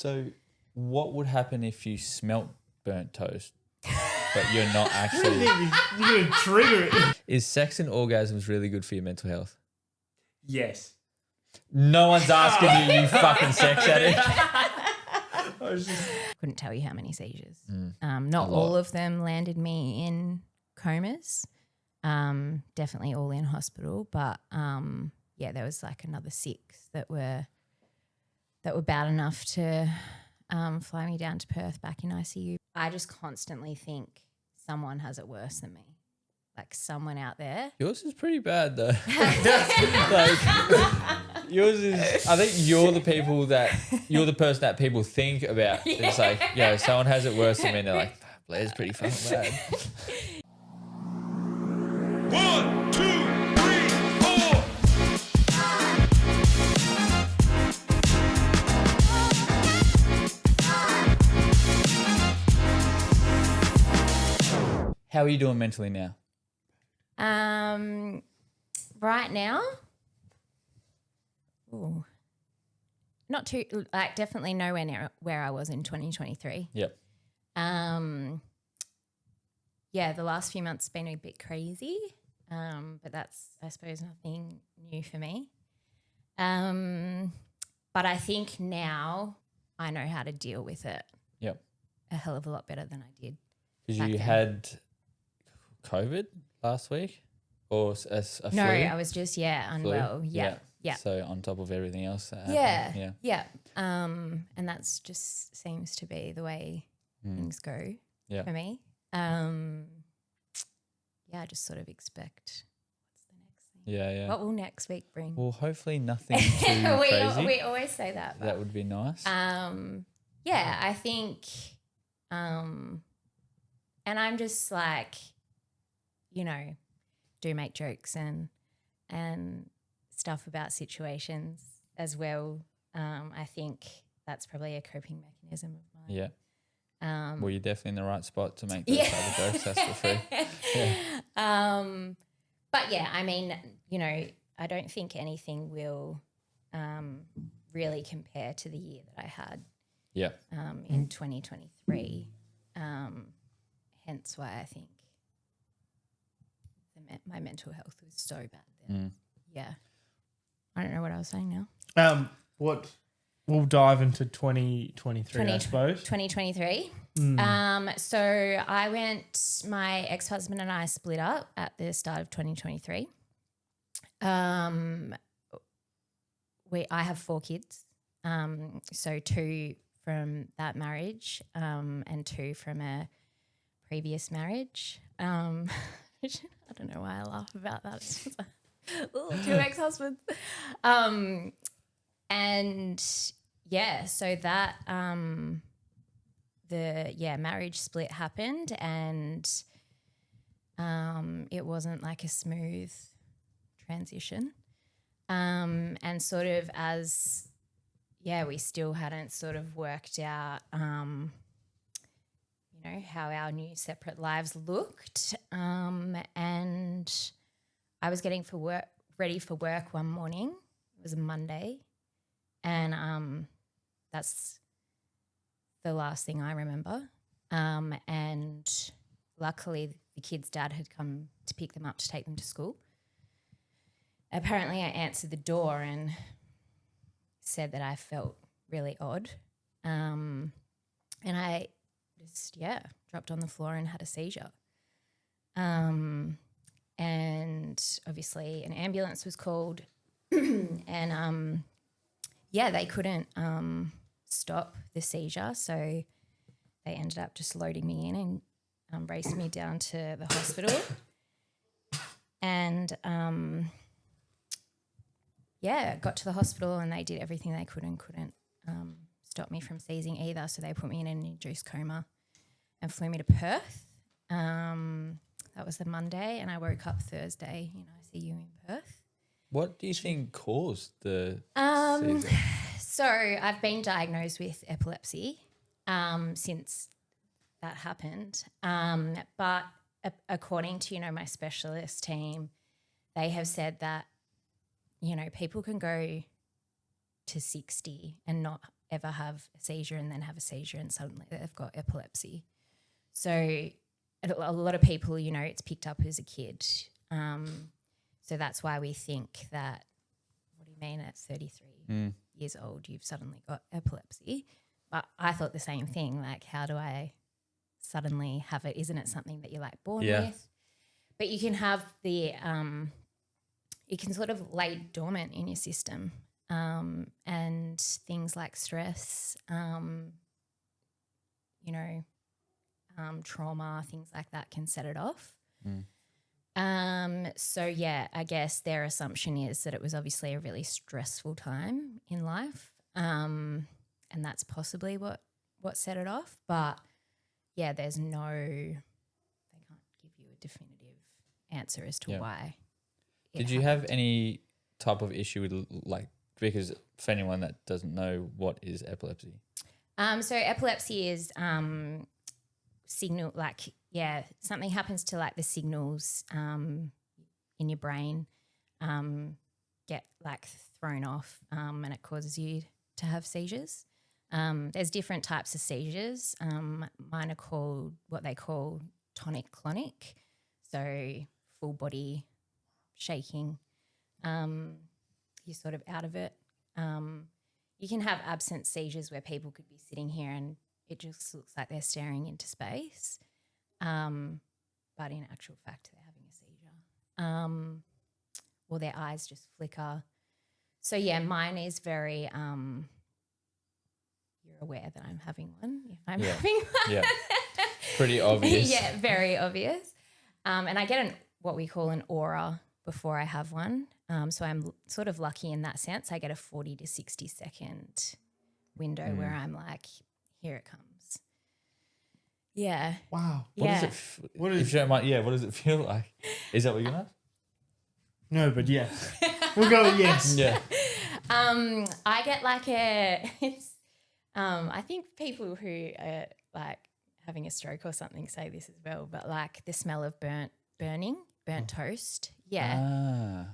So what would happen if you smelt burnt toast, but you're not actually... You're going to trigger it. Is sex and orgasms really good for your mental health? Yes. No one's asking you, you fucking sex addict. Couldn't tell you how many seizures. Not all of them landed me in comas. Definitely all in hospital, but there was like another 6 that were bad enough to fly me down to Perth back in ICU. I just constantly think someone has it worse than me, like someone out there. Yours is pretty bad though. Like, yours is. I think you're the person that people think about. Yeah. It's like, someone has it worse than me. And they're like, Blair's pretty fucking bad. 1, 2, 3, 4. How are you doing mentally now? Right now, not too, like definitely nowhere near where I was in 2023. Yep. The last few months have been a bit crazy, but that's, I suppose, nothing new for me. But I think now I know how to deal with it. Yep. A hell of a lot better than I did. Because you had COVID last week? Or a flu? No, I was just, unwell. Yeah. So on top of everything else that happened. Yeah. And that's just seems to be the way things go for me. I just sort of expect what's the next thing. Yeah. What will next week bring? Well, hopefully nothing too crazy. We always say that. That would be nice. I think, and I'm just like, do make jokes and stuff about situations as well. I think that's probably a coping mechanism of mine. Yeah. Well, you're definitely in the right spot to make those type of jokes. That's for free. Yeah. But I mean, I don't think anything will really compare to the year that I had. Yeah. In 2023. Hence why I think my mental health was so bad then. Yeah. I don't know what I was saying now. We'll dive into 2023, I suppose. 2023. So my ex-husband and I split up at the start of 2023. I have 4 kids. So 2 from that marriage and 2 from a previous marriage. Which I don't know why I laugh about that. It's just 2 ex-husbands. So that marriage split happened, and it wasn't like a smooth transition. And sort of as we still hadn't sort of worked out how our new separate lives looked. And I was getting ready for work one morning. It was a Monday. And that's the last thing I remember. And luckily the kids' dad had come to pick them up to take them to school. Apparently I answered the door and said that I felt really odd. And I just, dropped on the floor and had a seizure. And obviously an ambulance was called and, they couldn't stop the seizure. So they ended up just loading me in and raced me down to the hospital. And, got to the hospital and they did everything they could and couldn't stop me from seizing either. So they put me in an induced coma and flew me to Perth. That was the Monday, and I woke up Thursday in ICU in Perth. What do you think caused the seizure? So I've been diagnosed with epilepsy since that happened. But according to, my specialist team, they have said that, people can go to 60 and not ever have a seizure and then have a seizure and suddenly they've got epilepsy. So a lot of people, you know, it's picked up as a kid. So that's why we think that, what do you mean at 33 years old you've suddenly got epilepsy? But I thought the same thing, like how do I suddenly have it? Isn't it something that you're like born with? But you can have the it can sort of lay dormant in your system, and things like stress, you know, trauma, things like that can set it off. So yeah, I guess their assumption is that it was obviously a really stressful time in life, and that's possibly what set it off. But yeah, there's no, they can't give you a definitive answer as to why. Did you have any type of issue with, like, because for anyone that doesn't know, what is epilepsy? So epilepsy is signal, like, something happens to like the signals in your brain get like thrown off, and it causes you to have seizures. There's different types of seizures. Mine are called what they call tonic-clonic, so full body shaking. You're sort of out of it. You can have absent seizures where people could be sitting here and it just looks like they're staring into space, but in actual fact they're having a seizure, or their eyes just flicker. So yeah, mine is very you're aware that I'm having one if I'm having one. Yeah, pretty obvious. Yeah, very obvious. And I get what we call an aura before I have one. So I'm sort of lucky in that sense. I get a 40 to 60 second window where I'm like, here it comes. Yeah. Wow. What does it? If you don't mind, what does it feel like? Is that what you're gonna? No, but yes. We'll go with yes. Yeah. I get like I think people who are like having a stroke or something say this as well, but like the smell of burnt toast. Yeah.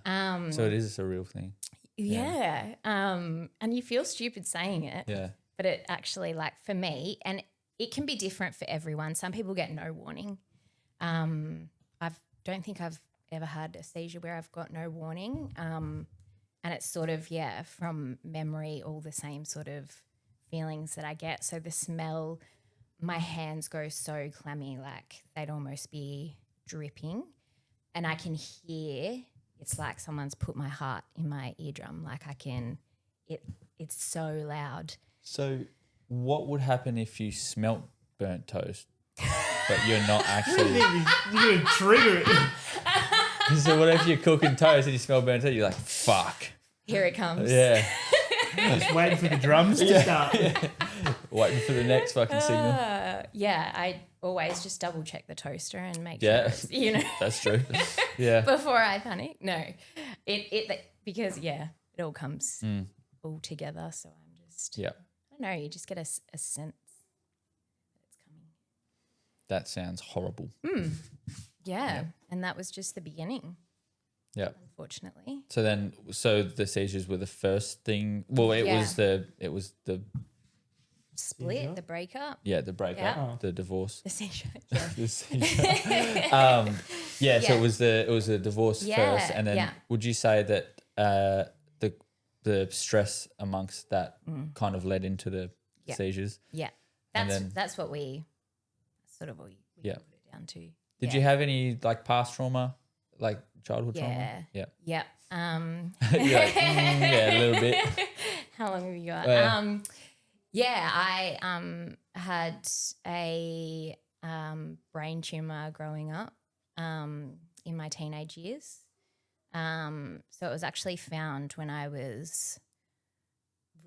So it is a real thing. Yeah. And you feel stupid saying it. Yeah. But it actually, like for me, and it can be different for everyone. Some people get no warning. I don't think I've ever had a seizure where I've got no warning. And it's sort of, from memory, all the same sort of feelings that I get. So the smell, my hands go so clammy, like they'd almost be dripping. And I can hear, it's like someone's put my heart in my eardrum. Like it's so loud. So what would happen if you smelt burnt toast, but you're not actually? You're going to trigger it. So what if you're cooking toast and you smell burnt toast? You're like, fuck. Here it comes. Yeah. Just waiting for the drums to start. Waiting for the next fucking signal. I always just double check the toaster and make Yeah. sure it's, you know. That's true. Yeah. Before I panic. No. Because it all comes all together. So I'm just, I don't know, you just get a sense that it's coming. That sounds horrible. Yeah. And that was just the beginning. Yeah. Unfortunately. So the seizures were the first thing. Well, it was the split, Seizure? the breakup. Yeah, the breakup, Yeah. the divorce. The seizure. Yeah. The seizure. So it was a divorce first, and then would you say that the stress amongst that kind of led into the seizures? Yeah. That's what we sort of put it down to. Did you have any like past trauma, like childhood trauma? Yeah. Yeah. You're like, a little bit. How long have you got? I had a brain tumor growing up in my teenage years. So it was actually found when I was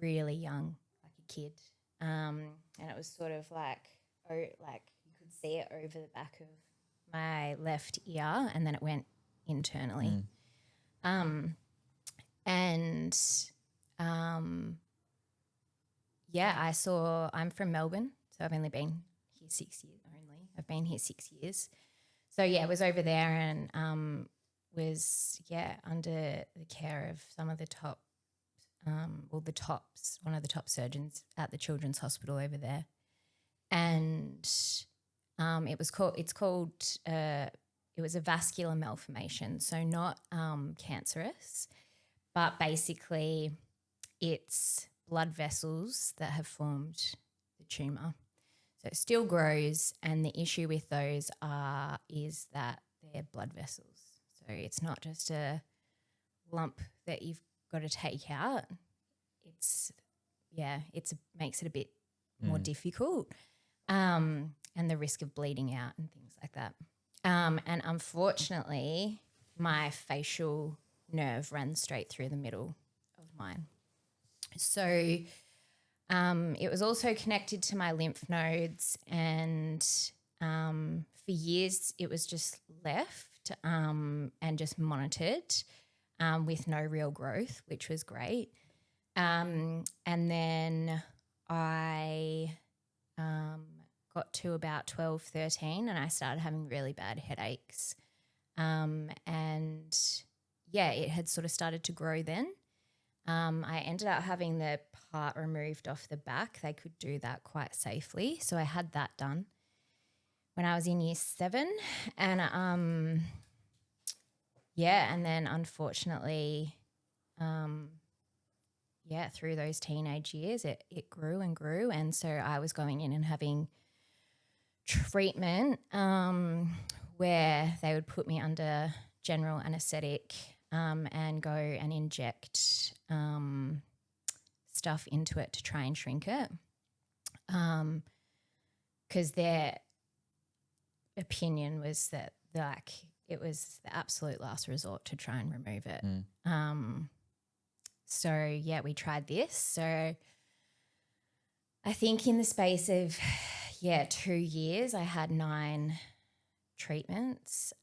really young, like a kid. And it was sort of like you could see it over the back of my left ear, and then it went internally. I'm from Melbourne, so I've only been here 6 years only. I've been here 6 years. So I was over there and was under the care of some of the top one of the top surgeons at the Children's Hospital over there, and it was a vascular malformation, so not cancerous, but basically it's blood vessels that have formed the tumour. So it still grows, and the issue with those is that they're blood vessels. So it's not just a lump that you've got to take out. It makes it a bit more difficult, and the risk of bleeding out and things like that. And unfortunately, my facial nerve ran straight through the middle of mine. So it was also connected to my lymph nodes, and for years it was just left and just monitored with no real growth, which was great. And then I got to about 12, 13 and I started having really bad headaches. It had sort of started to grow then. I ended up having the part removed off the back. They could do that quite safely. So I had that done when I was in year 7. And and then unfortunately, through those teenage years, it grew and grew. And so I was going in and having treatment where they would put me under general anaesthetic and go and inject stuff into it to try and shrink it, because their opinion was that it was the absolute last resort to try and remove it. We tried this. So I think in the space of 2 years, I had 9 treatments.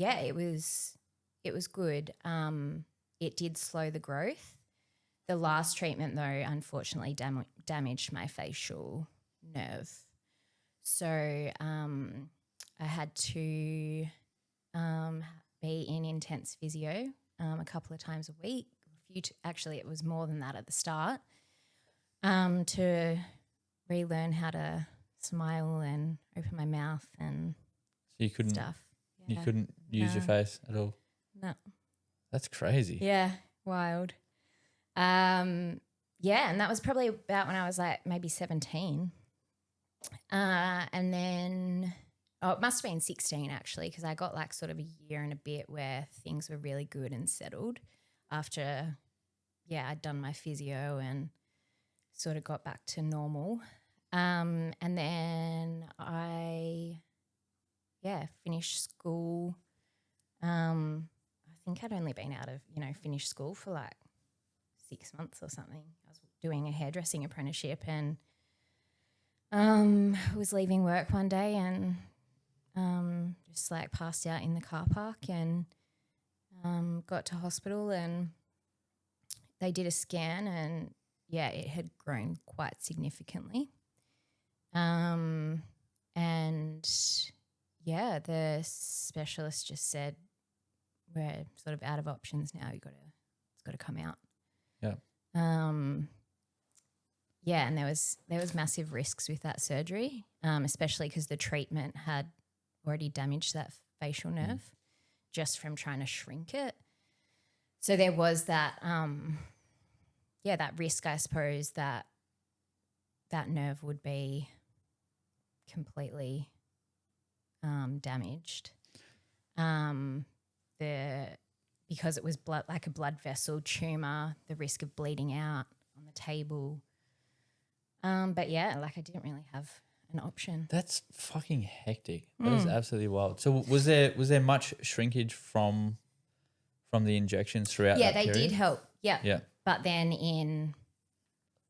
It was good. It did slow the growth. The last treatment, though, unfortunately damaged my facial nerve. So I had to be in intense physio a couple of times a week. Actually, it was more than that at the start, to relearn how to smile and open my mouth and you couldn't, stuff. You couldn't use your face at all? No. That's crazy. Yeah, wild. And that was probably about when I was like maybe 17. And then, it must have been 16 actually, because I got like sort of a year and a bit where things were really good and settled after, I'd done my physio and sort of got back to normal. And then I, finished school. I think I'd only been out of, finished school for like 6 months or something. I was doing a hairdressing apprenticeship and was leaving work one day and just like passed out in the car park and got to hospital and they did a scan and, it had grown quite significantly. The specialist just said, we're sort of out of options now. It's got to come out. Yeah. And there was massive risks with that surgery, especially because the treatment had already damaged that facial nerve just from trying to shrink it. So there was that, that risk, I suppose, that nerve would be completely damaged. Because it was like a blood vessel tumour, the risk of bleeding out on the table. I didn't really have an option. That's fucking hectic. That is absolutely wild. So was there much shrinkage from the injections throughout that period? Yeah, they did help. Yeah. Yeah. But then in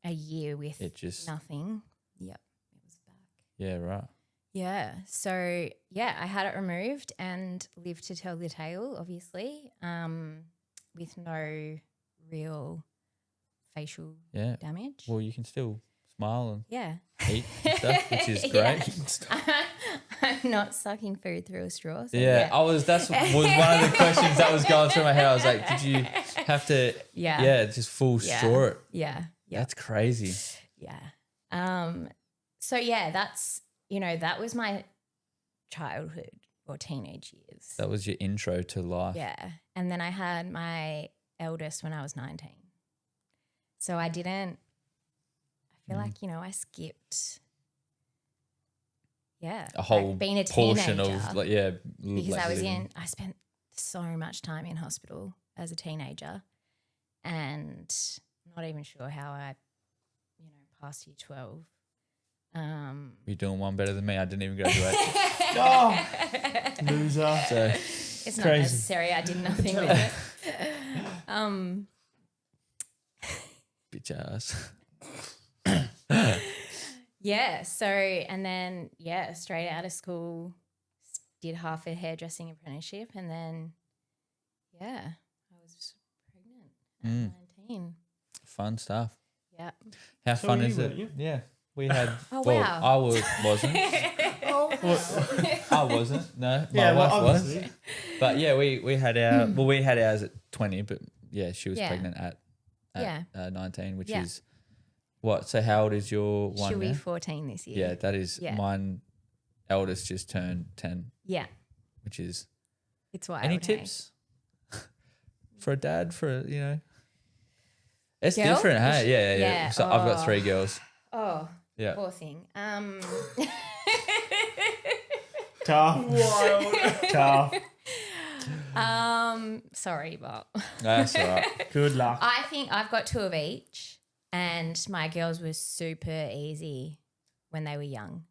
a year with nothing, it was back. Yeah, right. Yeah. So, I had it removed and lived to tell the tale, obviously, with no real facial damage. Well, you can still smile and Yeah. eat and stuff, which is great. I Not sucking food through a straw. So Yeah, that's was one of the questions that was going through my head. I was like, did you have to? Yeah. Just full straw it. Yeah. That's crazy. Yeah. So yeah, that's, that was my childhood or teenage years. That was your intro to life. Yeah. And then I had my eldest when I was 19. So I feel like, I skipped, a whole being a portion teenager. of Because living. I spent so much time in hospital as a teenager and not even sure how I, passed year 12. You're doing one better than me. I didn't even graduate. Oh, loser. So It's not Crazy. necessary. I did nothing with it. bitch ass. Yeah. So, and then, straight out of school, did half a hairdressing apprenticeship. And then, I was pregnant at 19. Fun stuff. Yeah. How So fun you is were, it? yeah. Yeah. We had. Oh, well, wow. I wasn't. I wasn't. No, my wife was. obviously. But yeah, we had ours at 20, but yeah, she was Yeah. pregnant at 19, which Yeah. is what? So how old is your one She'll be now? 14 this year. Yeah, that is mine. Eldest just turned 10, Yeah. which is. It's wild. Any hey? tips for a dad? It's Girl? different, hey? Yeah. Yeah. So I've got 3 girls. Oh, Yeah. poor thing. Tough. Tough. Sorry, but That's all right. Good luck. I think I've got 2 of each, and my girls were super easy when they were young.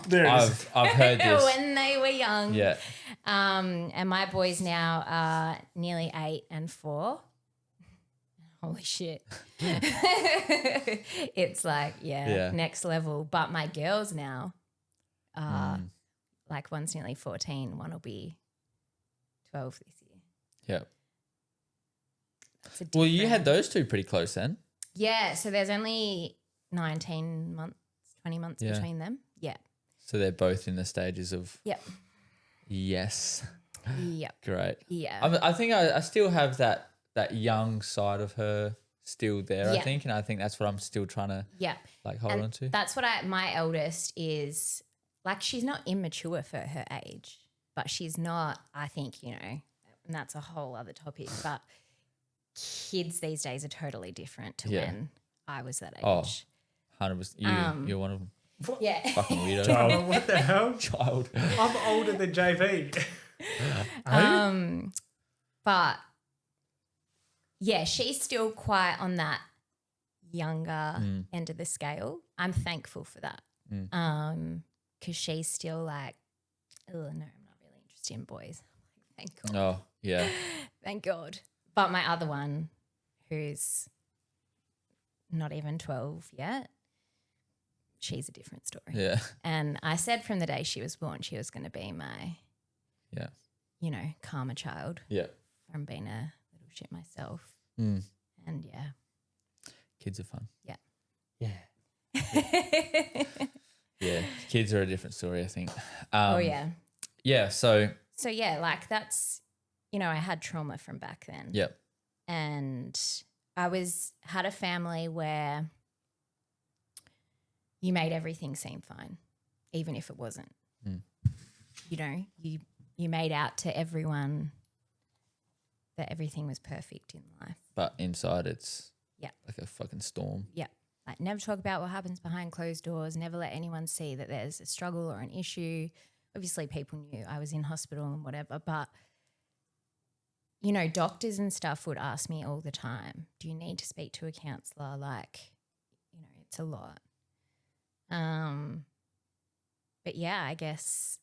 There it is. I've heard this. When they were young. Yeah. And my boys now are nearly 8 and 4. Holy shit. It's like, next level. But my girls now are like one's nearly 14, one will be 12 this year. Yeah. It's a Well, you had different- those 2 pretty close then. Yeah, so there's only 19 months, 20 months Yeah. between them. Yeah. So they're both in the stages of Yep. yes. Yep. Great. Yeah. I think I still have that young side of her still there, I Yeah. think. And I think that's what I'm still trying to Yeah. hold And on to. that's what my eldest is, like, she's not immature for her age, but she's not, I think, and that's a whole other topic, but kids these days are totally different to Yeah. when I was that age. Oh, 100%. You're one of them. Yeah. Fucking weirdo. Oh, what the hell? Child. I'm older than JV. But yeah, she's still quite on that younger end of the scale. I'm thankful for that. Because she's still like, oh no, I'm not really interested in boys. Thank God. Oh, yeah. Thank God. But my other one, who's not even 12 yet, she's a different story. Yeah. And I said from the day she was born, she was going to be my, Yeah. karma child Yeah. from being a little shit myself. Mm. And yeah. Kids are fun. Yeah. Yeah. Kids are a different story, I think. Oh, yeah. Yeah. So, So, yeah, like that's, I had trauma from back then. yeah. And I had a family where you made everything seem fine, even if it wasn't. You made out to everyone that everything was perfect in life. But inside it's Yeah. like a fucking storm. Yeah. Like never talk about what happens behind closed doors, never let anyone see that there's a struggle or an issue. Obviously people knew I was in hospital and whatever, but doctors and stuff would ask me all the time, do you need to speak to a counsellor? Like, it's a lot. But yeah, I guess,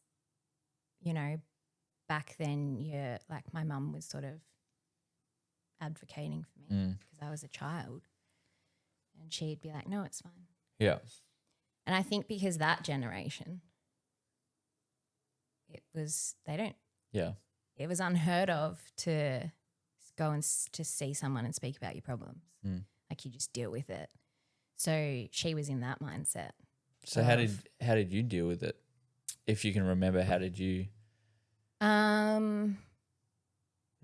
back then you're like my mum was sort of advocating for me because I was a child. And she'd be like, no, it's fine. Yeah. And I think because that generation, it was unheard of to go and to see someone and speak about your problems. Like you just deal with it. So she was in that mindset. So how did you deal with it if you can remember, how did you?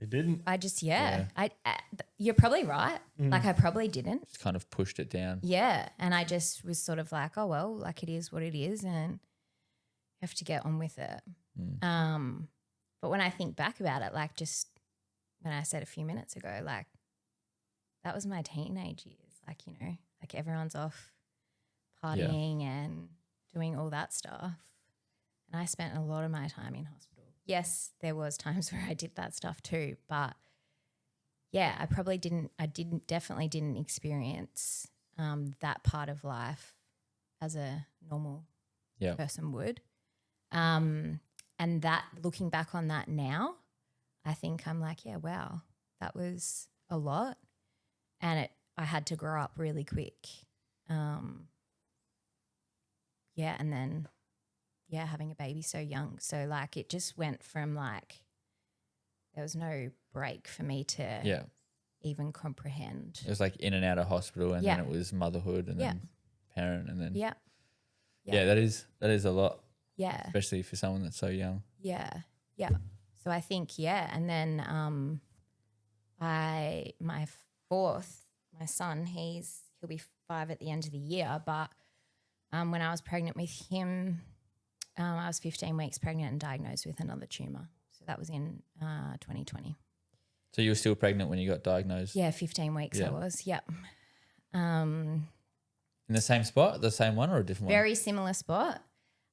It didn't. I just you're probably right. Like I probably didn't. Just kind of pushed it down. Yeah, and I just was sort of like, oh well, like it is what it is, and you have to get on with it. But when I think back about it, like just when I said a few minutes ago, like that was my teenage years. Like, you know, like everyone's off partying and doing all that stuff. And I spent a lot of my time in hospital. Yes, there was times where I did that stuff too, but yeah, definitely didn't experience that part of life as a normal person would. And that, looking back on that now, I think I'm like, yeah, wow, that was a lot. And I had to grow up really quick. And then, having a baby so young. So, like, it just went from, like, there was no break for me to even comprehend. It was like in and out of hospital, and then it was motherhood, and then parent, and then that is a lot. Yeah, especially for someone that's so young. Yeah. So I think and then my fourth, my son, he'll be 5 at the end of the year, but when I was pregnant with him, I was 15 weeks pregnant and diagnosed with another tumor. So that was in 2020. So you were still pregnant when you got diagnosed? Yeah, 15 weeks I was, in the same spot, the same one, or a different one? Very similar spot.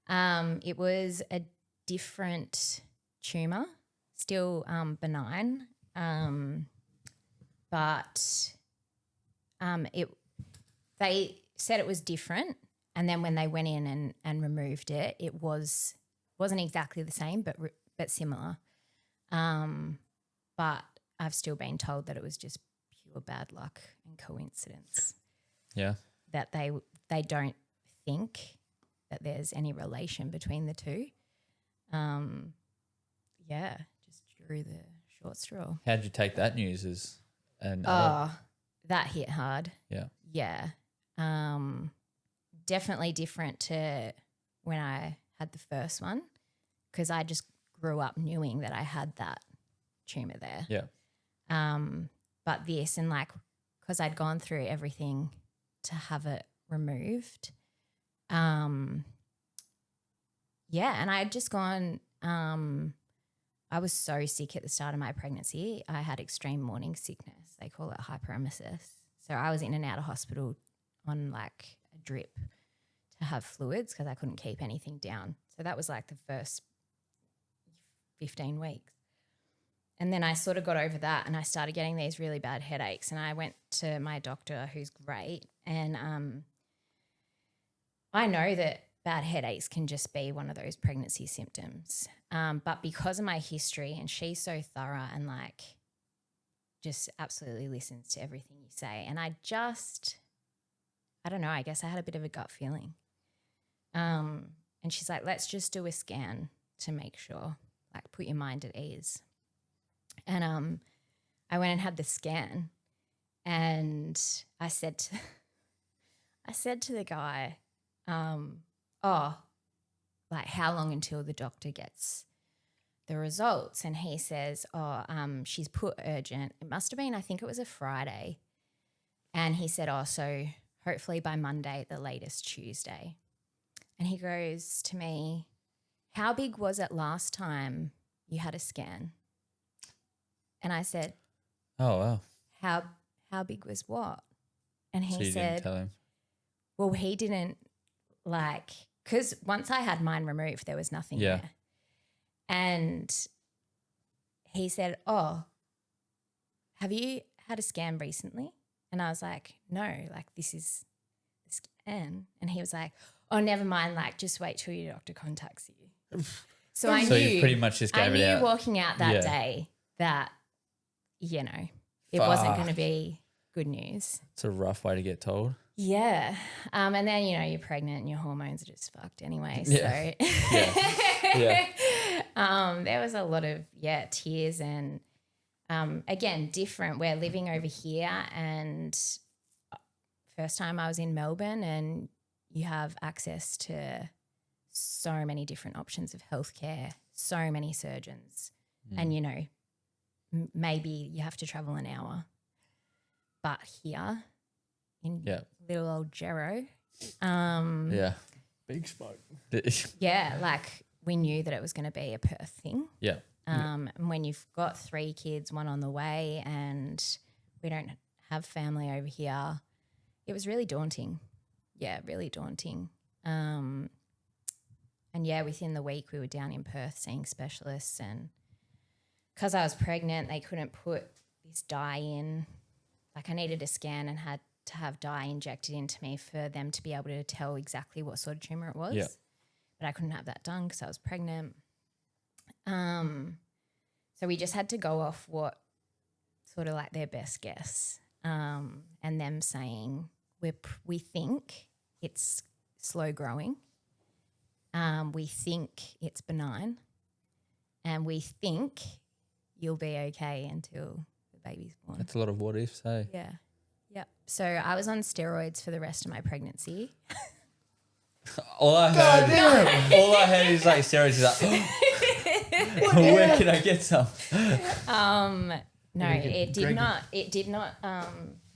It was a different tumor, still benign, but they said it was different, and then when they went in and removed it, it wasn't exactly the same, but similar. But I've still been told that it was just pure bad luck and coincidence. Yeah, that they don't think that there's any relation between the two. Just drew the short straw. How did you take that news as an adult? That hit hard. Yeah. Yeah. Definitely different to when I had the first one, because I just grew up knowing that I had that tumor there. Yeah. But this, and like, because I'd gone through everything to have it removed. And I had just gone, I was so sick at the start of my pregnancy. I had extreme morning sickness. They call it hyperemesis. So I was in and out of hospital on like a drip to have fluids because I couldn't keep anything down. So that was like the first 15 weeks. And then I sort of got over that, and I started getting these really bad headaches, and I went to my doctor, who's great, and I know that bad headaches can just be one of those pregnancy symptoms. But because of my history, and she's so thorough and like just absolutely listens to everything you say, and I don't know, I guess I had a bit of a gut feeling. And she's like, let's just do a scan to make sure, like put your mind at ease. And I went and had the scan, and I said to the guy, like how long until the doctor gets the results? And he says, she's put urgent. It must have been, I think it was a Friday. And he said, so hopefully by Monday, the latest Tuesday. And he goes to me, how big was it last time you had a scan? And I said, oh, wow. How big was what? And he you said, didn't tell him? Well, he didn't, like, because once I had mine removed, there was nothing there. And he said, have you had a scan recently? And I was like, no, like this is the scan. And he was like, never mind, like just wait till your doctor contacts you. So I knew, you pretty much just gave it out. Walking out that day that, it wasn't going to be good news. It's a rough way to get told. Yeah. And then, you're pregnant and your hormones are just fucked anyway. Yeah. So there was a lot of, tears and, again, different. We're living over here, and first time I was in Melbourne, and you have access to so many different options of healthcare, so many surgeons, and, you know, maybe you have to travel an hour. But here in little old Gero, Big spoke. yeah, like we knew that it was going to be a Perth thing. Yeah. And when you've got 3 kids, one on the way, and we don't have family over here, it was really daunting. Yeah, really daunting. And yeah, within the week we were down in Perth seeing specialists, and because I was pregnant, they couldn't put this dye in. Like I needed a scan and had to have dye injected into me for them to be able to tell exactly what sort of tumour it was. Yeah. But I couldn't have that done because I was pregnant. So we just had to go off what sort of like their best guess, and them saying we think it's slow growing, we think it's benign, and we think you'll be okay until the baby's born. That's a lot of what ifs, hey? Yeah. Yep. So I was on steroids for the rest of my pregnancy. All I heard is like steroids is like, where can I get some? No, it did not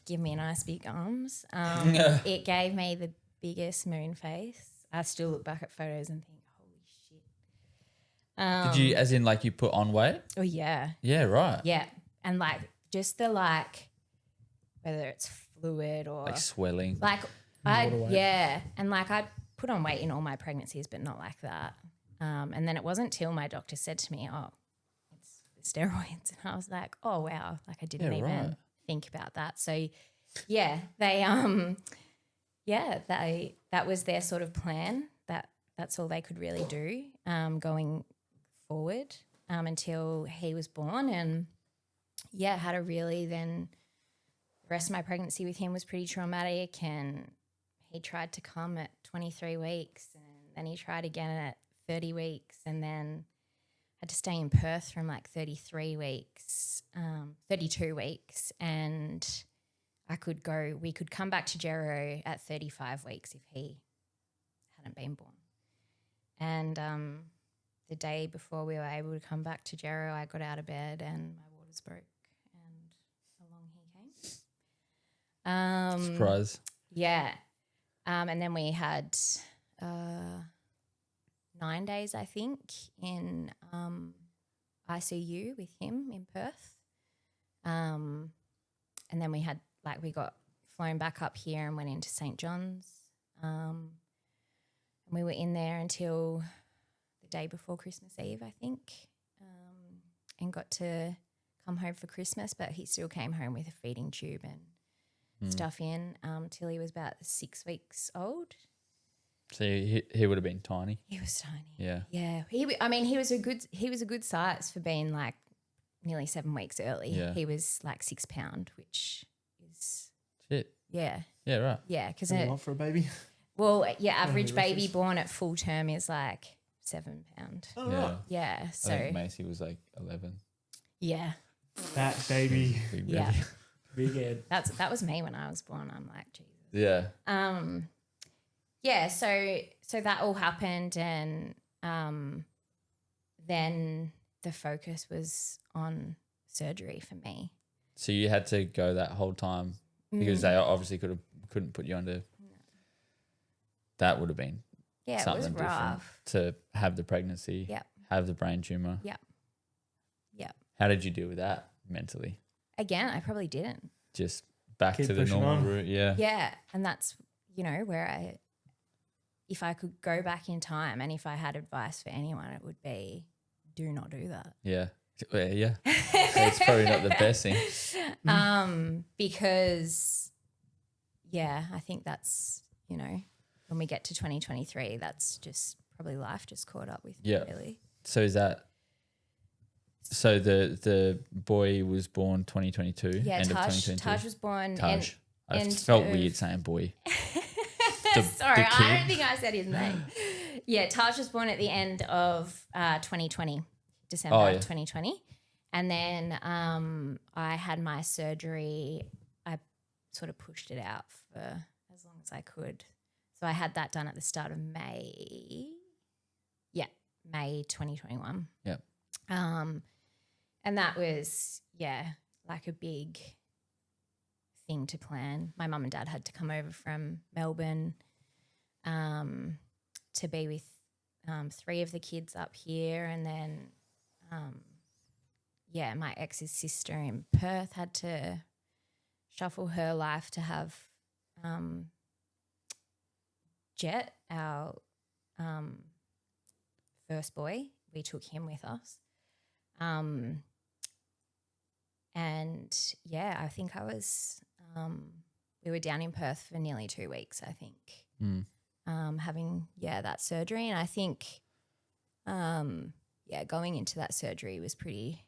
give me nice big arms. It gave me the biggest moon face. I still look back at photos and think, holy shit. Did you, as in like you put on weight? Oh yeah. Yeah, right. Yeah. And like just the like, whether it's fluid or Like swelling. like and like I put on weight in all my pregnancies, but not like that. And then it wasn't till my doctor said to me, "Oh, it's the steroids," and I was like, "Oh wow!" Like I didn't even think about that. So yeah, they that was their sort of plan. That's all they could really do going forward until he was born, and yeah, had a really then. The rest of my pregnancy with him was pretty traumatic, and he tried to come at 23 weeks, and then he tried again at 30 weeks, and then had to stay in Perth from like 32 weeks, and we could come back to Gero at 35 weeks if he hadn't been born. And the day before we were able to come back to Gero, I got out of bed and my waters broke, and along he came. Surprise. Yeah. And then we had 9 days, I think, in ICU with him in Perth. And then we got flown back up here and went into St. John's. And we were in there until the day before Christmas Eve, I think, and got to come home for Christmas, but he still came home with a feeding tube and stuff in till he was about 6 weeks old. So he would have been tiny. He was tiny. Yeah. Yeah. He was a good size for being like nearly 7 weeks early. Yeah. He was like 6 pound, which is Shit. yeah. Yeah, right. Yeah, because A lot for a baby. well, yeah, average baby born at full term is like 7 pound. Oh, Yeah. right. Yeah. I So think Macy was like 11. yeah. That baby. Big Yeah. baby. Big head. That was me when I was born. I'm like, Jesus. Yeah. Yeah, so that all happened, and then the focus was on surgery for me. So you had to go that whole time because they obviously couldn't put you under. That would have been Yeah, something it was different rough. to have the pregnancy, Yep. have the brain tumor. Yep. Yep. How did you deal with that mentally? Again, I probably didn't. Just back Keep to the pushing normal on. route. Yeah. Yeah, and that's, where if I could go back in time and if I had advice for anyone, it would be do not do that. Yeah. Yeah. It's probably not the best thing. Because, yeah, I think that's, when we get to 2023, that's just probably life just caught up with me, really. So is that so the boy was born 2022, Yeah, end of Taj 2022? was born Taj. I end felt of- weird saying boy. Sorry, the I kid. don't think I said his name. Yeah, Taj was born at the end of 2020, December 2020. And then I had my surgery. I sort of pushed it out for as long as I could. So I had that done at the start of May. Yeah, May 2021. Yeah. And that was, like a big thing to plan. My mum and dad had to come over from Melbourne to be with 3 of the kids up here, and then my ex's sister in Perth had to shuffle her life to have Jet, our first boy. We took him with us. And I think I was we were down in Perth for nearly 2 weeks, I think. Having that surgery, and I think going into that surgery was pretty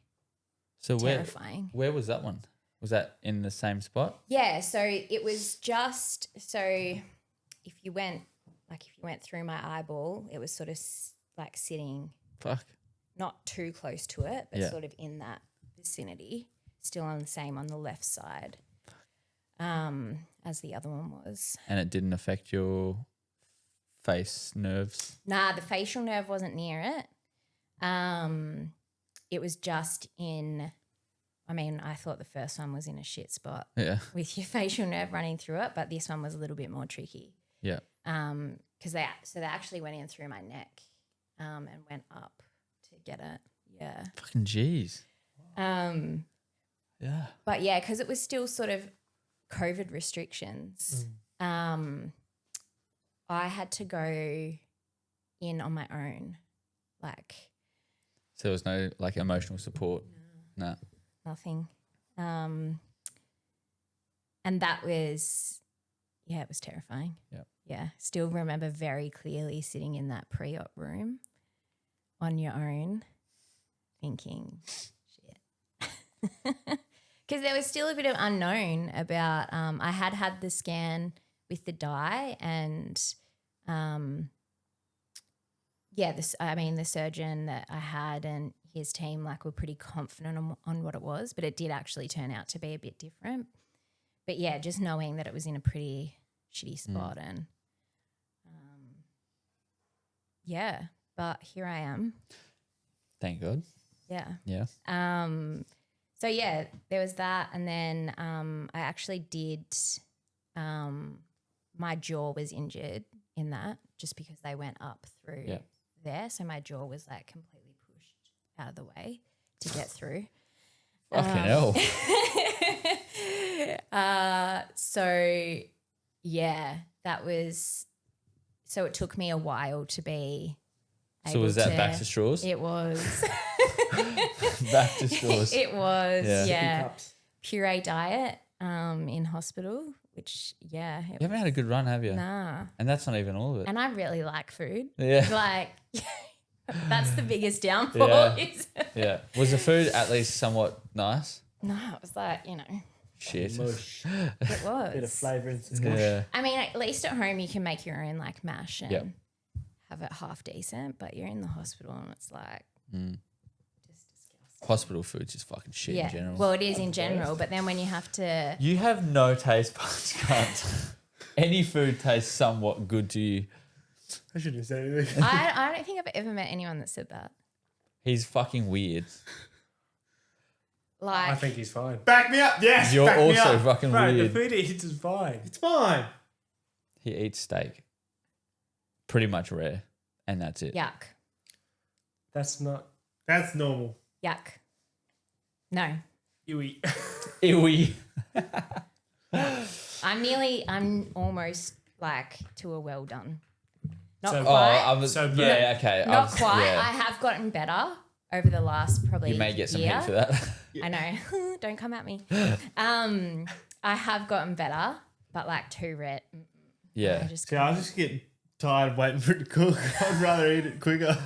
terrifying. Where was that one? Was that in the same spot? Yeah, so it was just if you went through my eyeball, it was sort of like sitting not too close to it, but sort of in that vicinity, still on the left side as the other one was. And it didn't affect your face nerves? Nah, the facial nerve wasn't near it. It was just I thought the first one was in a shit spot with your facial nerve running through it, but this one was a little bit more tricky. Yeah. Because they actually went in through my neck and went up to get it. Yeah. Fucking jeez. Yeah. But yeah, because it was still sort of COVID restrictions. I had to go in on my own, So there was no emotional support? No. Nothing. And that was, it was terrifying. Yeah. Yeah. Still remember very clearly sitting in that pre-op room on your own thinking, shit. Because there was still a bit of unknown about, I had the scan with the dye and, the surgeon that I had and his team were pretty confident on what it was, but it did actually turn out to be a bit different. But yeah, just knowing that it was in a pretty shitty spot and but here I am. Thank God. Yeah. Yeah. So yeah, there was that, and then I actually did. My jaw was injured in that just because they went up through there, so my jaw was completely pushed out of the way to get through. Fucking hell. So yeah, that was. So it took me a while to be. So was that back to straws? It was. Back to straws. It was, puree diet in hospital, which, You haven't had a good run, have you? Nah. And that's not even all of it. And I really like food. Yeah. That's the biggest downfall. Yeah. Was the food at least somewhat nice? No, it was Shit. Mush. It was. Bit of flavour in some Yeah. I mean, at least at home you can make your own mash and have it half decent, but you're in the hospital and it's just disgusting. Hospital food's just fucking shit in general. Well, it is in general, but then when you have to... You have no taste buds, cunt. Any food tastes somewhat good to you. I shouldn't have said anything. I don't think I've ever met anyone that said that. He's fucking weird. I think he's fine. Back me up. Yes. You're back me also up. fucking Bro, weird. The food he eats is fine. It's fine. He eats steak. Pretty much rare. And that's it. Yuck. That's normal. Yuck. No. You eat. Ewy. I'm almost to a well done. Not So- quite. Okay. Not quite. I have gotten better over the last probably You may get some year. heat for that. I know. Don't come at me. I have gotten better, but too red. Yeah. I just get tired waiting for it to cook. I'd rather eat it quicker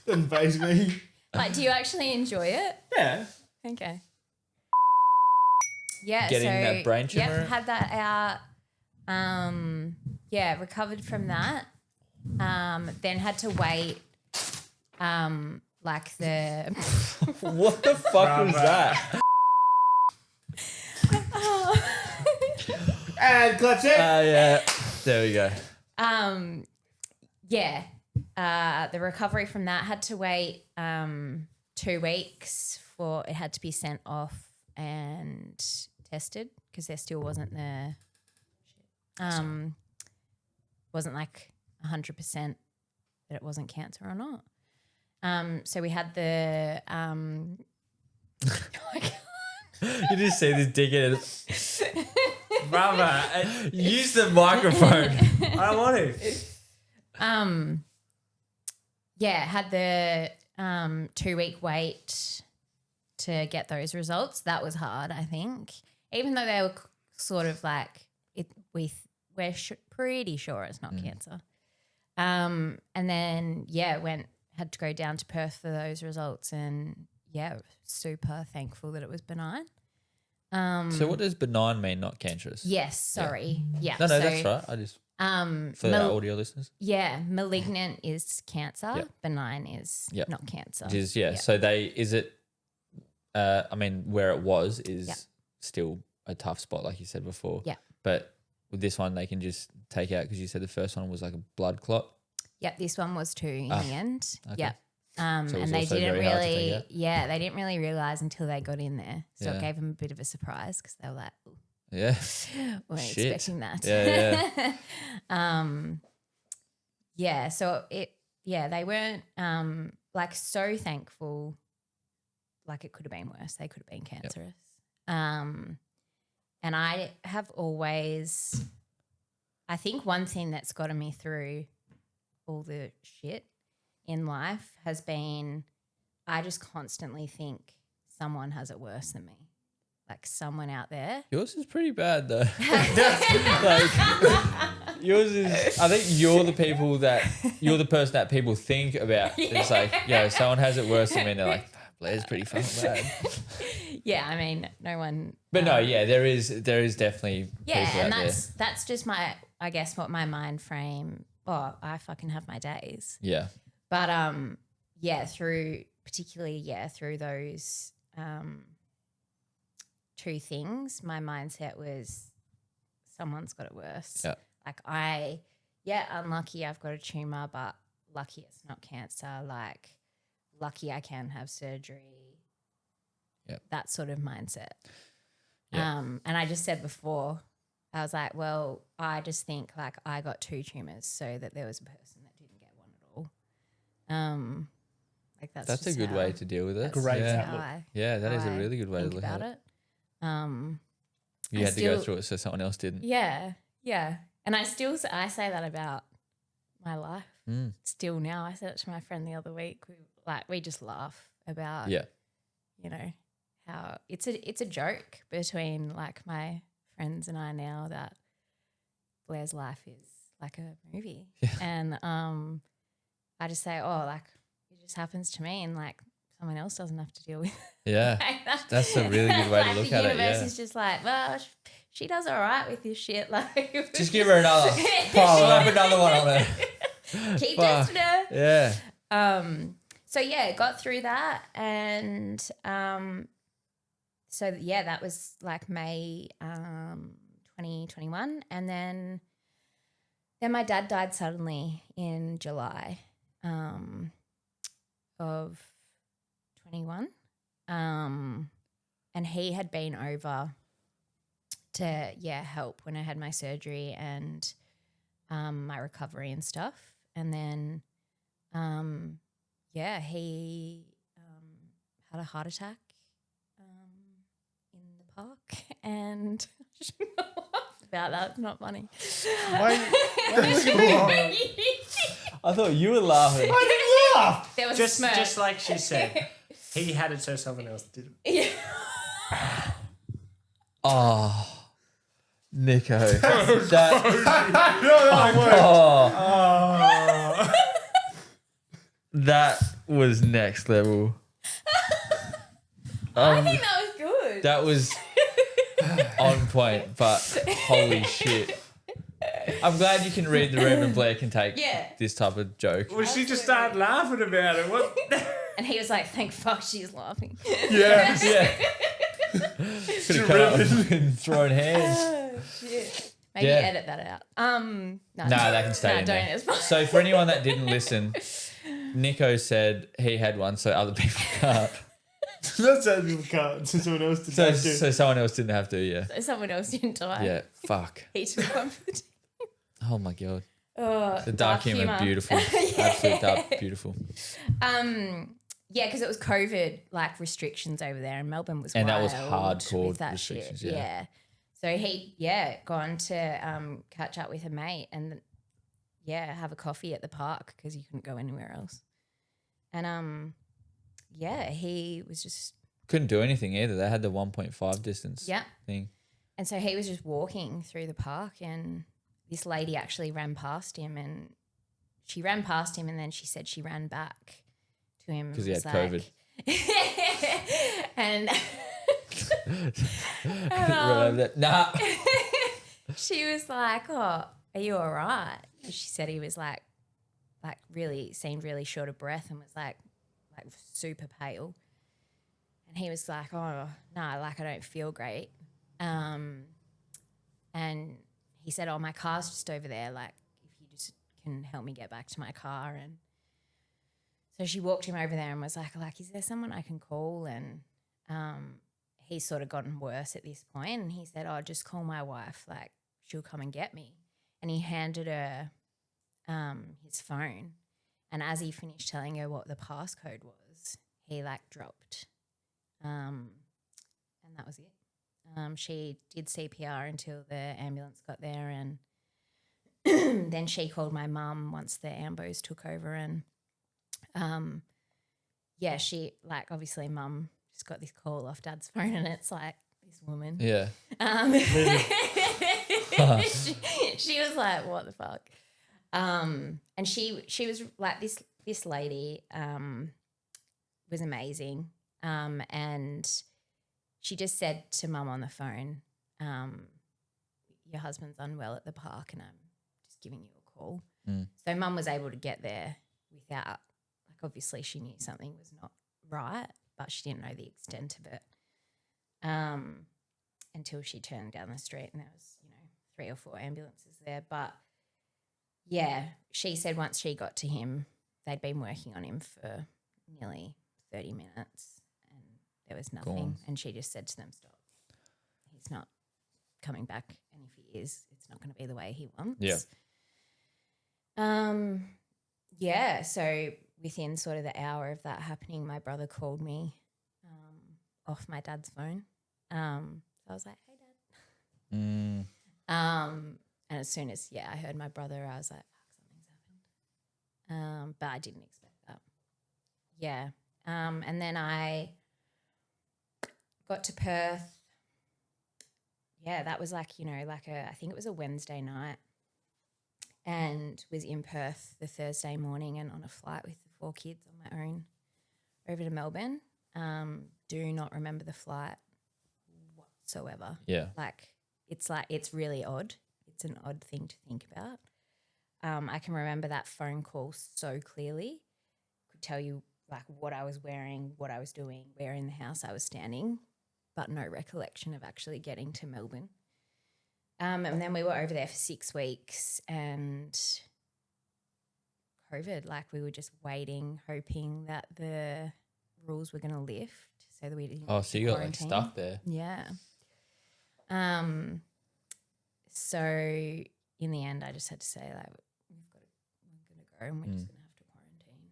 than face me. do you actually enjoy it? Yeah. Okay. Yeah. Getting that brain tumor? Yep, had that out. Recovered from that. Then had to wait. The What the fuck was that? And claps it. Yeah. There we go. the recovery from that had to wait 2 weeks for it had to be sent off and tested because there still wasn't wasn't like 100% that it wasn't cancer or not. So we had the You just see this dickhead. Brother, use the microphone. I want to. Had the 2-week wait to get those results. That was hard, I think. Even though they were sort of like we're pretty sure it's not cancer. And then had to go down to Perth for those results, and super thankful that it was benign. So what does benign mean, not cancerous? Yes, sorry. Yeah. No, that's right. I just for our audio listeners. Yeah, malignant is cancer. Yep. Benign is not cancer. So I mean, where it was is still a tough spot, like you said before. Yeah. But with this one, they can just take out because you said the first one was like a blood clot. Yep, this one was 2 in the end. Okay. Yep. So and they didn't really, they didn't really realize until they got in there. So it gave them a bit of a surprise because they were like, ooh, yeah, weren't Shit. expecting that. Yeah. So they weren't like so thankful. Like it could have been worse. They could have been cancerous. And I have always, I think one thing that's gotten me through all the shit in life has been I just constantly think someone has it worse than me. Like someone out there. Yours is pretty bad though. Like yours is. I think you're the person that people think about. It's like, someone has it worse than me. And they're like, Blair's pretty fucking bad. Yeah, I mean, no one. But there is definitely. Yeah, people and out that's just my, I guess, what my mind frame. Oh, I fucking have my days. Yeah. But through those 2 things, my mindset was someone's got it worse. Yeah. Like unlucky I've got a tumor, but lucky it's not cancer. Like lucky I can have surgery. Yeah. That sort of mindset. Yeah. And I just said before, I was like, well, I just think like I got 2 tumors so that there was a person that didn't get one at all. Like that's a good way to deal with it. Great Yeah, outlook. That is a really good way to look about at it. it. You had to go through it so someone else didn't. Yeah. And I say that about my life still now. I said it to my friend the other week. We just laugh about how it's a joke between like my friends and I now that Blair's life is like a movie. Yeah. And I just say, it just happens to me and like someone else doesn't have to deal with it. Yeah. That's a really good way to look at it. The universe is just like, well, she does all right with this shit. Like, just give her another. Slap another one on her. Keep testing her. Yeah. Got through that, and that was like May 2021, and then my dad died suddenly in July of 21, and he had been over to help when I had my surgery and my recovery and stuff, and then he had a heart attack in the park, and I shouldn't laugh about that. It's not funny. Why are you laughing? I thought you were laughing. I didn't laugh. There was a smirk. Just like she said, he had it so someone else didn't. Yeah. Oh, Nico. That was next level. I think that was good. That was on point, but holy shit. I'm glad you can read the room and Blair can take this type of joke. Well, she just started laughing about it. What? And he was like, thank fuck she's laughing. Yeah. Yeah. Could have come up and thrown hands. Oh, shit. Maybe Yeah. edit that out. No, that can stay in don't. there. It's fine. So for anyone that didn't listen, Nico said he had one so other people can't. That's how people can't. So someone else did So, that too. so someone else didn't have to, yeah. Someone else didn't die. Yeah, fuck. He took one for the team. Oh my God. Oh, The dark humour, beautiful. Absolute dark, beautiful. Yeah, because it was COVID like restrictions over there, and Melbourne was And that was wild hardcore with that restrictions, shit. yeah. So he gone to catch up with a mate and have a coffee at the park because you couldn't go anywhere else. And he was just Couldn't do anything either. They had the 1.5 distance thing. And so he was just walking through the park, and this lady actually ran past him, and she ran past him, and then she said she ran back to him Because he had COVID. and Nah. she was like, "Oh, are you all right?" She said he was like really seemed really short of breath and was like super pale. And he was like, "Oh no, like I don't feel great." And he said, "Oh, my car's just over there. Like, if you just can help me get back to my car." And so she walked him over there and was like, "Is there someone I can call?" And he's sort of gotten worse at this point. And he said, "Oh, just call my wife. Like, she'll come and get me." And he handed her his phone. And as he finished telling her what the passcode was, he dropped. And that was it. She did CPR until the ambulance got there, and then she called my mum once the ambos took over. And she obviously mum just got this call off Dad's phone, and it's like this woman. Yeah. She was like, "What the fuck?" And she was like this lady was amazing. And she just said to Mum on the phone, "Your husband's unwell at the park, and I'm just giving you a call." So Mum was able to get there without, obviously she knew something was not right, but she didn't know the extent of it until she turned down the street and there was 3 or 4 ambulances there. But yeah, she said once she got to him, they'd been working on him for nearly 30 minutes and there was nothing. Gone. And she just said to them, "Stop. He's not coming back. And if he is, it's not going to be the way he wants." Yeah. So within sort of the hour of that happening, my brother called me off my dad's phone. So I was like, "Hey, Dad." And as soon as, I heard my brother, I was like, "Fuck, something's happened." But I didn't expect that. Yeah. And then I got to Perth. Yeah, that was I think it was a Wednesday night, and was in Perth the Thursday morning and on a flight with the 4 kids on my own over to Melbourne. Do not remember the flight whatsoever. Yeah. It's really odd. It's an odd thing to think about. I can remember that phone call so clearly. Could tell you what I was wearing, what I was doing, where in the house I was standing, but no recollection of actually getting to Melbourne. And then we were over there for 6 weeks and COVID, we were just waiting, hoping that the rules were going to lift so that we didn't Oh, so you got quarantine. stuck there. Yeah. So in the end, I just had to say, we're going to go and we're just going to have to quarantine.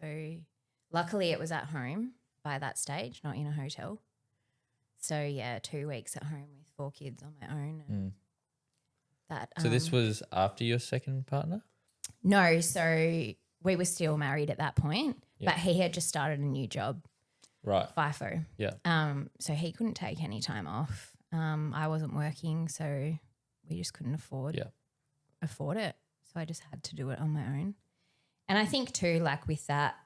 So luckily it was at home by that stage, not in a hotel. So 2 weeks at home with 4 kids on my own. And So this was after your second partner? No, so we were still married at that point, Yeah. but he had just started a new job, Right. FIFO. Yeah. So he couldn't take any time off. I wasn't working, so we just couldn't afford it. So I just had to do it on my own. And I think too, with that,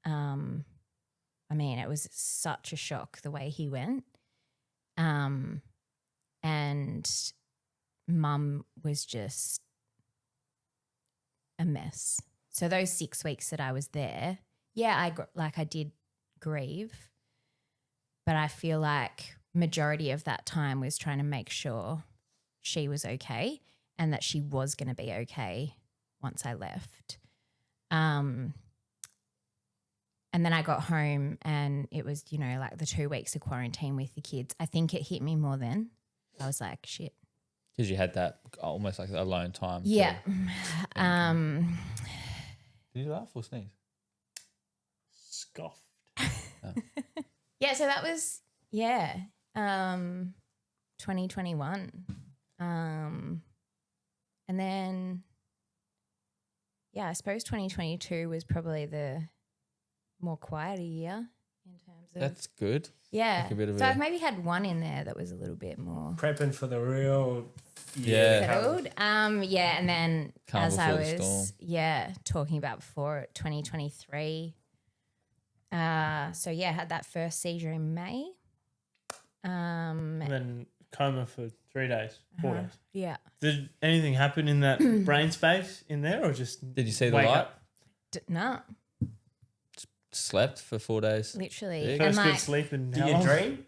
it was such a shock the way he went. And Mum was just a mess. So those 6 weeks that I was there, I did grieve, but I feel like majority of that time was trying to make sure she was okay and that she was going to be okay once I left. And then I got home and it was, you know, like the 2 weeks of quarantine with the kids. I think it hit me more then. I was like, shit. Because you had that almost like alone time. Yeah. Did you laugh or sneeze? Scoffed. Yeah, so that was, 2021. And then, I suppose 2022 was probably the more quieter year in terms of. That's good. Yeah. Like a bit of so a- I've maybe had one in there that was a little bit more Prepping for the real Yeah. settled. And then Calm as I before the storm. was, talking about before 2023. I had that first seizure in May. And then coma for 3 days, 4 days. Yeah. Did anything happen in that brain space in there, or just Did you see the wake light? up? No, Slept for 4 days. literally. Big. And First good like, sleep in Do how you long? dream?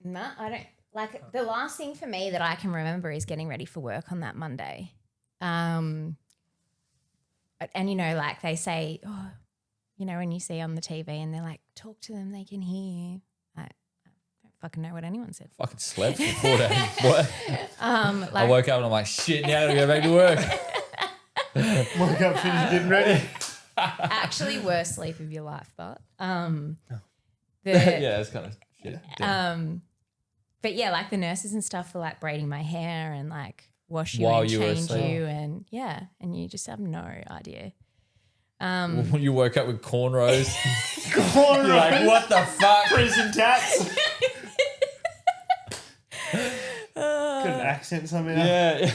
no, I don't. Like the last thing for me that I can remember is getting ready for work on that Monday. And you know, like they say, oh, you know, when you see on the TV and they're like, talk to them, they can hear you. I don't fucking know what anyone said. Fucking slept for 4 days. What? I Like, woke up and I'm like, shit, now I gotta go back to work. Woke up, finished getting ready. actually worst sleep of your life, but Yeah, it's kind of shit. but yeah, like the nurses and stuff were like braiding my hair and like wash you While and you were change asleep. you and and you just have no idea. When you woke up with cornrows, Corner you're like, what the fuck? prison tats. Got an accent somehow. Yeah.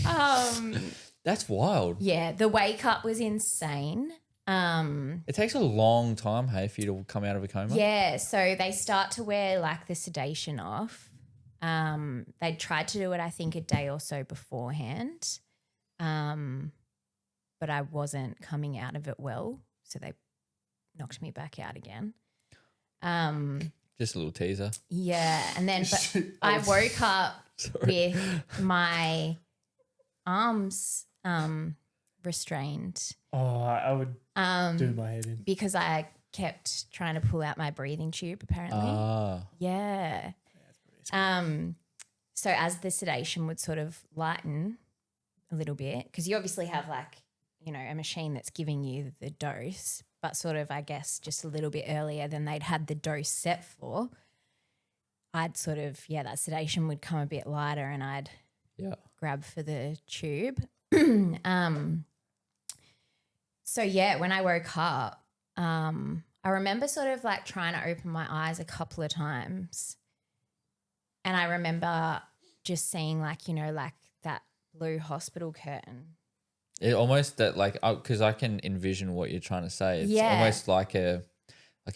Um, That's wild. yeah, the wake up was insane. It takes a long time, hey, for you to come out of a coma. Yeah, so they start to wear like the sedation off. They tried to do it, I think, a day or so beforehand, but I wasn't coming out of it well, so they knocked me back out again. Just a little teaser. Yeah, and then but I woke up with my arms restrained Oh, I would do my head in. because I kept trying to pull out my breathing tube. Apparently, yeah. So as the sedation would sort of lighten a little bit, because you obviously have like, you know, a machine that's giving you the dose, but sort of, I guess, just a little bit earlier than they'd had the dose set for, I'd sort of, that sedation would come a bit lighter and I'd grab for the tube. So when I woke up, I remember sort of like trying to open my eyes a couple of times. And I remember just seeing like, you know, like that blue hospital curtain. It almost that like, because I can envision what you're trying to say. It's Yeah. almost like a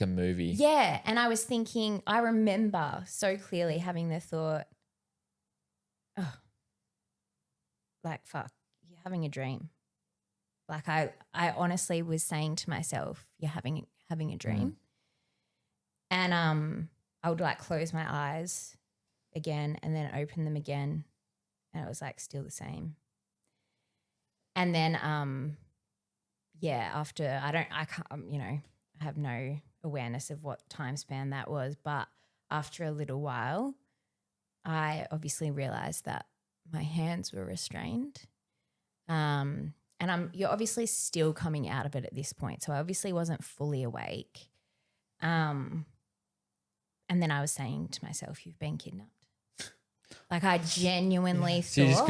movie. Yeah. And I was thinking, I remember so clearly having the thought, oh, like, fuck, you're having a dream. Like I honestly was saying to myself, you're having a dream. And I would like close my eyes again and then open them again. And it was like still the same. And then after I can't, you know, I have no awareness of what time span that was, but after a little while, I obviously realized that my hands were restrained. And you're obviously still coming out of it at this point. So I obviously wasn't fully awake. And then I was saying to myself, you've been kidnapped. Like I genuinely So you just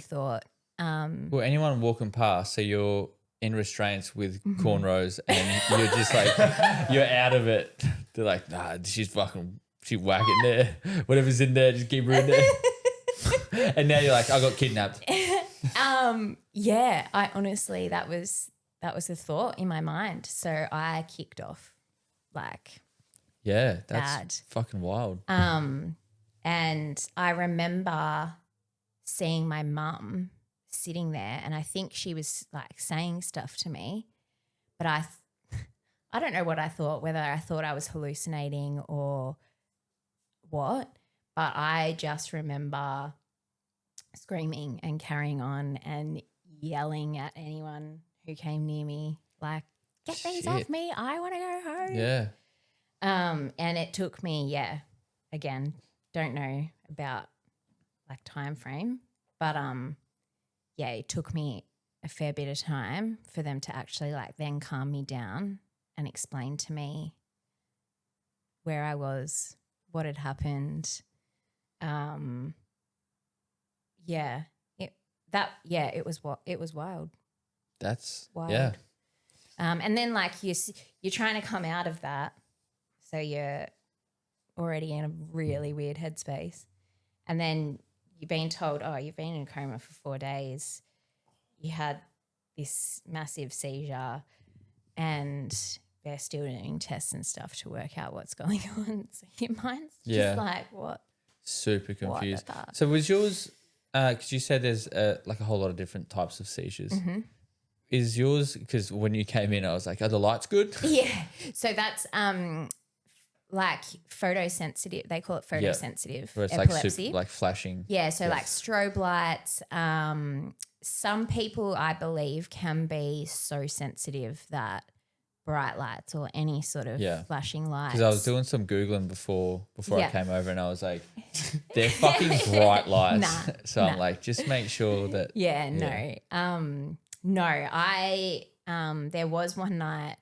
thought. Well, anyone walking past, so you're in restraints with cornrows and you're just like, you're out of it. They're like, nah, she's whack in there. Whatever's in there, just keep her in there. And now you're like, I got kidnapped. I honestly, that was the thought in my mind. So I kicked off like, Yeah, that's Bad. fucking wild. and I remember seeing my mum sitting there and I think she was like saying stuff to me, but I don't know what I thought, whether I thought I was hallucinating or what, But I just remember screaming and carrying on and yelling at anyone who came near me, like, get these off me. I want to go home. Yeah. And it took me, again, don't know about like time frame, but it took me a fair bit of time for them to actually like then calm me down and explain to me where I was, what had happened. It was wild. That's Wild. yeah. And then like you're trying to come out of that, so you're already in a really weird headspace, and then you're being told, oh, you've been in a coma for 4 days, you had this massive seizure, and they're still doing tests and stuff to work out what's going on. So your mind's just like, what? Super confused. What the fuck? So was yours, because you said there's like a whole lot of different types of seizures. Mm-hmm. Is yours, because when you came in, I was like, are the lights good? Yeah. So that's like photosensitive. They call it photosensitive Where it's epilepsy. like super, like flashing. Yeah, so like strobe lights. Some people, I believe, can be so sensitive that bright lights or any sort of flashing lights. Because I was doing some Googling before I came over, and I was like, they're fucking bright lights. I'm like, just make sure that. No, I there was one night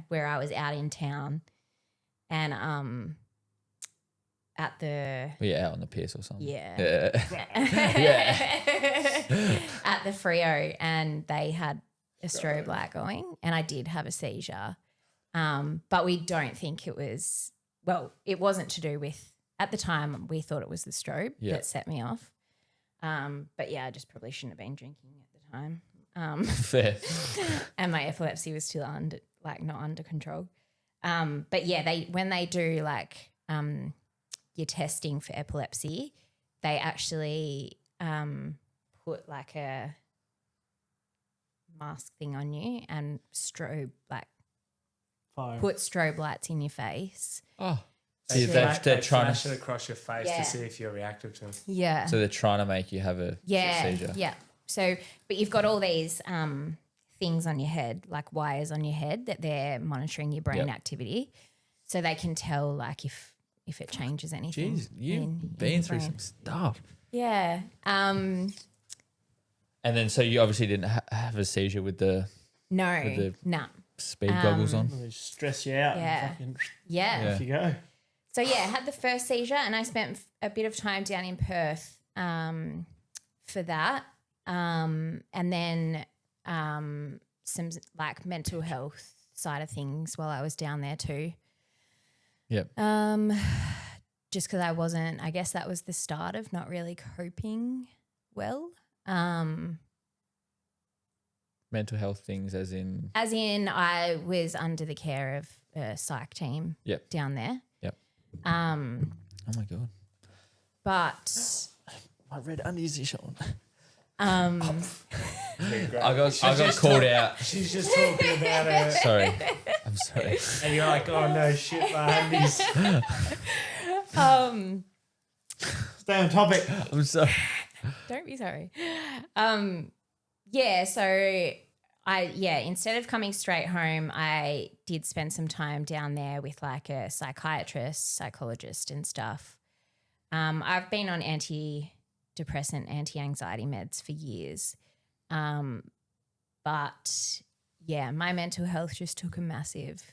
where I was out in town and at the out on the piers or something. at the Frio, and they had a strobe light going, and I did have a seizure, but we don't think it was, it wasn't to do with, at the time we thought it was the strobe that set me off. But I just probably shouldn't have been drinking at the time. Fair. And my epilepsy was still not under control. But when they do like your testing for epilepsy, they actually put like a mask thing on you and put strobe lights in your face. Oh. They They're trying flash to. it across your face to see if you're reactive to them. Yeah. So they're trying to make you have a seizure. Yeah. So, but you've got all these things on your head, like wires on your head, that they're monitoring your brain activity, so they can tell like if it changes anything. Jeez, you've been through some stuff. Yeah. And then, so you obviously didn't have a seizure with the speed goggles on. They stress you out. Yeah. And fucking Yeah. off you go. So I had the first seizure, and I spent a bit of time down in Perth for that, and then some like mental health side of things while I was down there too. Yep. Just because I guess that was the start of not really coping well. Mental health things, as in I was under the care of a psych team down there. Yep. Oh my God. But my red undies are showing. Yeah, I got called out. She's just talking about her. Sorry. I'm sorry. And you're like, oh no, shit, my undies. Stay on topic. I'm sorry. Don't be sorry. So instead of coming straight home, I did spend some time down there with like a psychiatrist, psychologist and stuff. I've been on antidepressant, anti-anxiety meds for years. But my mental health just took a massive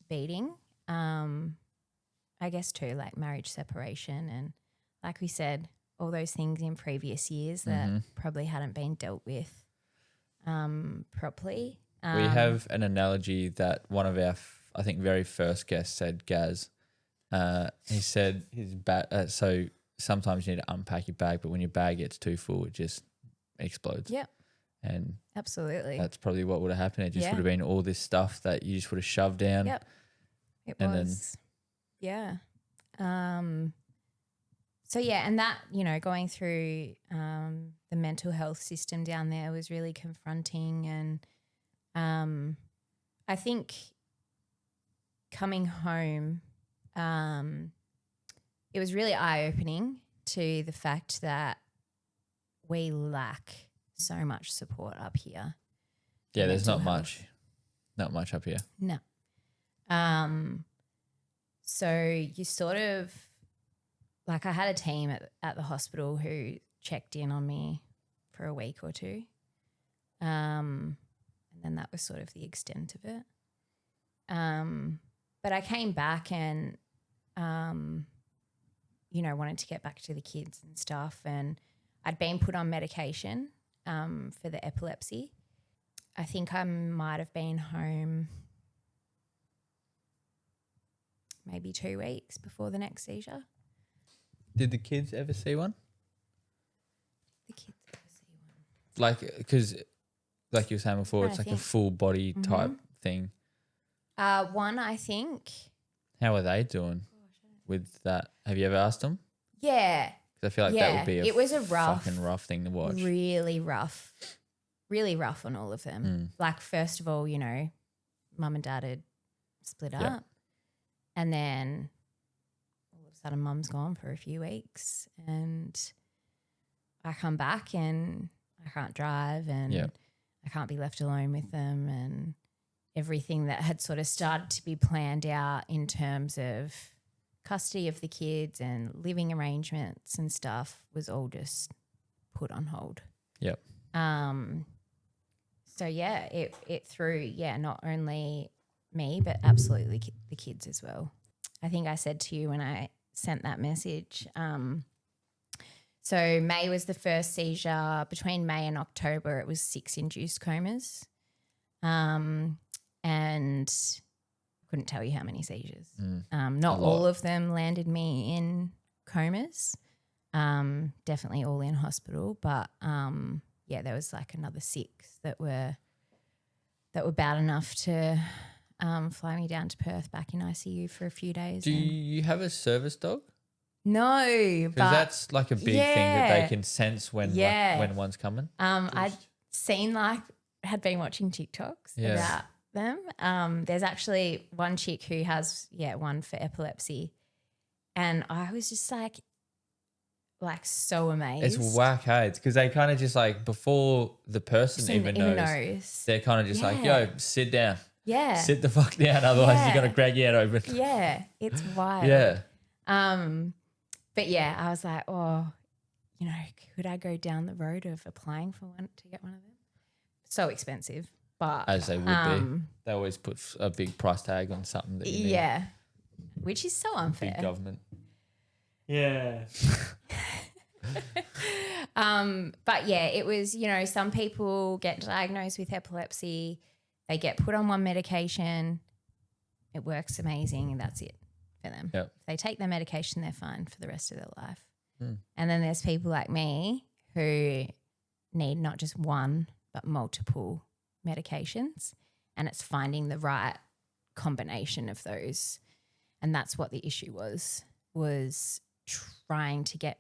beating. I guess too, like marriage separation and, like we said, all those things in previous years that probably hadn't been dealt with properly. We have an analogy that one of our, I think, very first guests said, Gaz. He said his bag. So sometimes you need to unpack your bag, but when your bag gets too full, it just explodes. Yep. And absolutely, that's probably what would have happened. It just would have been all this stuff that you just would have shoved down. Yep. It and was. Yeah. So and that, going through the mental health system down there was really confronting, and I think coming home it was really eye-opening to the fact that we lack so much support up here. Yeah, there's mental not health. much up here. No. So you sort of like I had a team at the hospital who checked in on me for a week or two. And then that was sort of the extent of it. But I came back and, wanted to get back to the kids and stuff. And I'd been put on medication for the epilepsy. I think I might have been home maybe 2 weeks before the next seizure. Did the kids ever see one? The kids ever see one? Like, because like you were saying before, it's like a full body type thing. One, I think. How are they doing with that? Have you ever asked them? Yeah. 'Cause I feel like that would be it was a fucking rough thing to watch. Really rough on all of them. Like, first of all, mum and dad had split up. And then all of a sudden mum's gone for a few weeks and I come back and I can't drive and I can't be left alone with them, and everything that had sort of started to be planned out in terms of custody of the kids and living arrangements and stuff was all just put on hold. Yep. So yeah, it threw not only me but absolutely the kids as well. I think I said to you when I sent that message. So May was the first seizure. Between May and October, it was 6 induced comas, and couldn't tell you how many seizures. Not all of them landed me in comas. Definitely all in hospital, but there was like another 6 that were bad enough to fly me down to Perth back in ICU for a few days. Do you have a service dog? No, Because but that's like a big thing that they can sense when one's coming. I'd seen had been watching TikToks about them. There's actually one chick who has one for epilepsy, and I was just like so amazed. It's whack, hey? Because they kind of just like before the person even knows, they're kind of just like, yo, sit down. Yeah. Sit the fuck down, otherwise you're going to drag your head open. Yeah, it's wild. Yeah. But yeah, I was like, could I go down the road of applying for one to get one of them? So expensive, but as they would be. They always put a big price tag on something that you need. Yeah, which is so unfair. Big government. Yeah. But yeah, it was, some people get diagnosed with epilepsy, they get put on one medication, it works amazing, and that's it for them. Yep. If they take their medication, they're fine for the rest of their life. And then there's people like me who need not just one but multiple medications, and it's finding the right combination of those. And that's what the issue was trying to get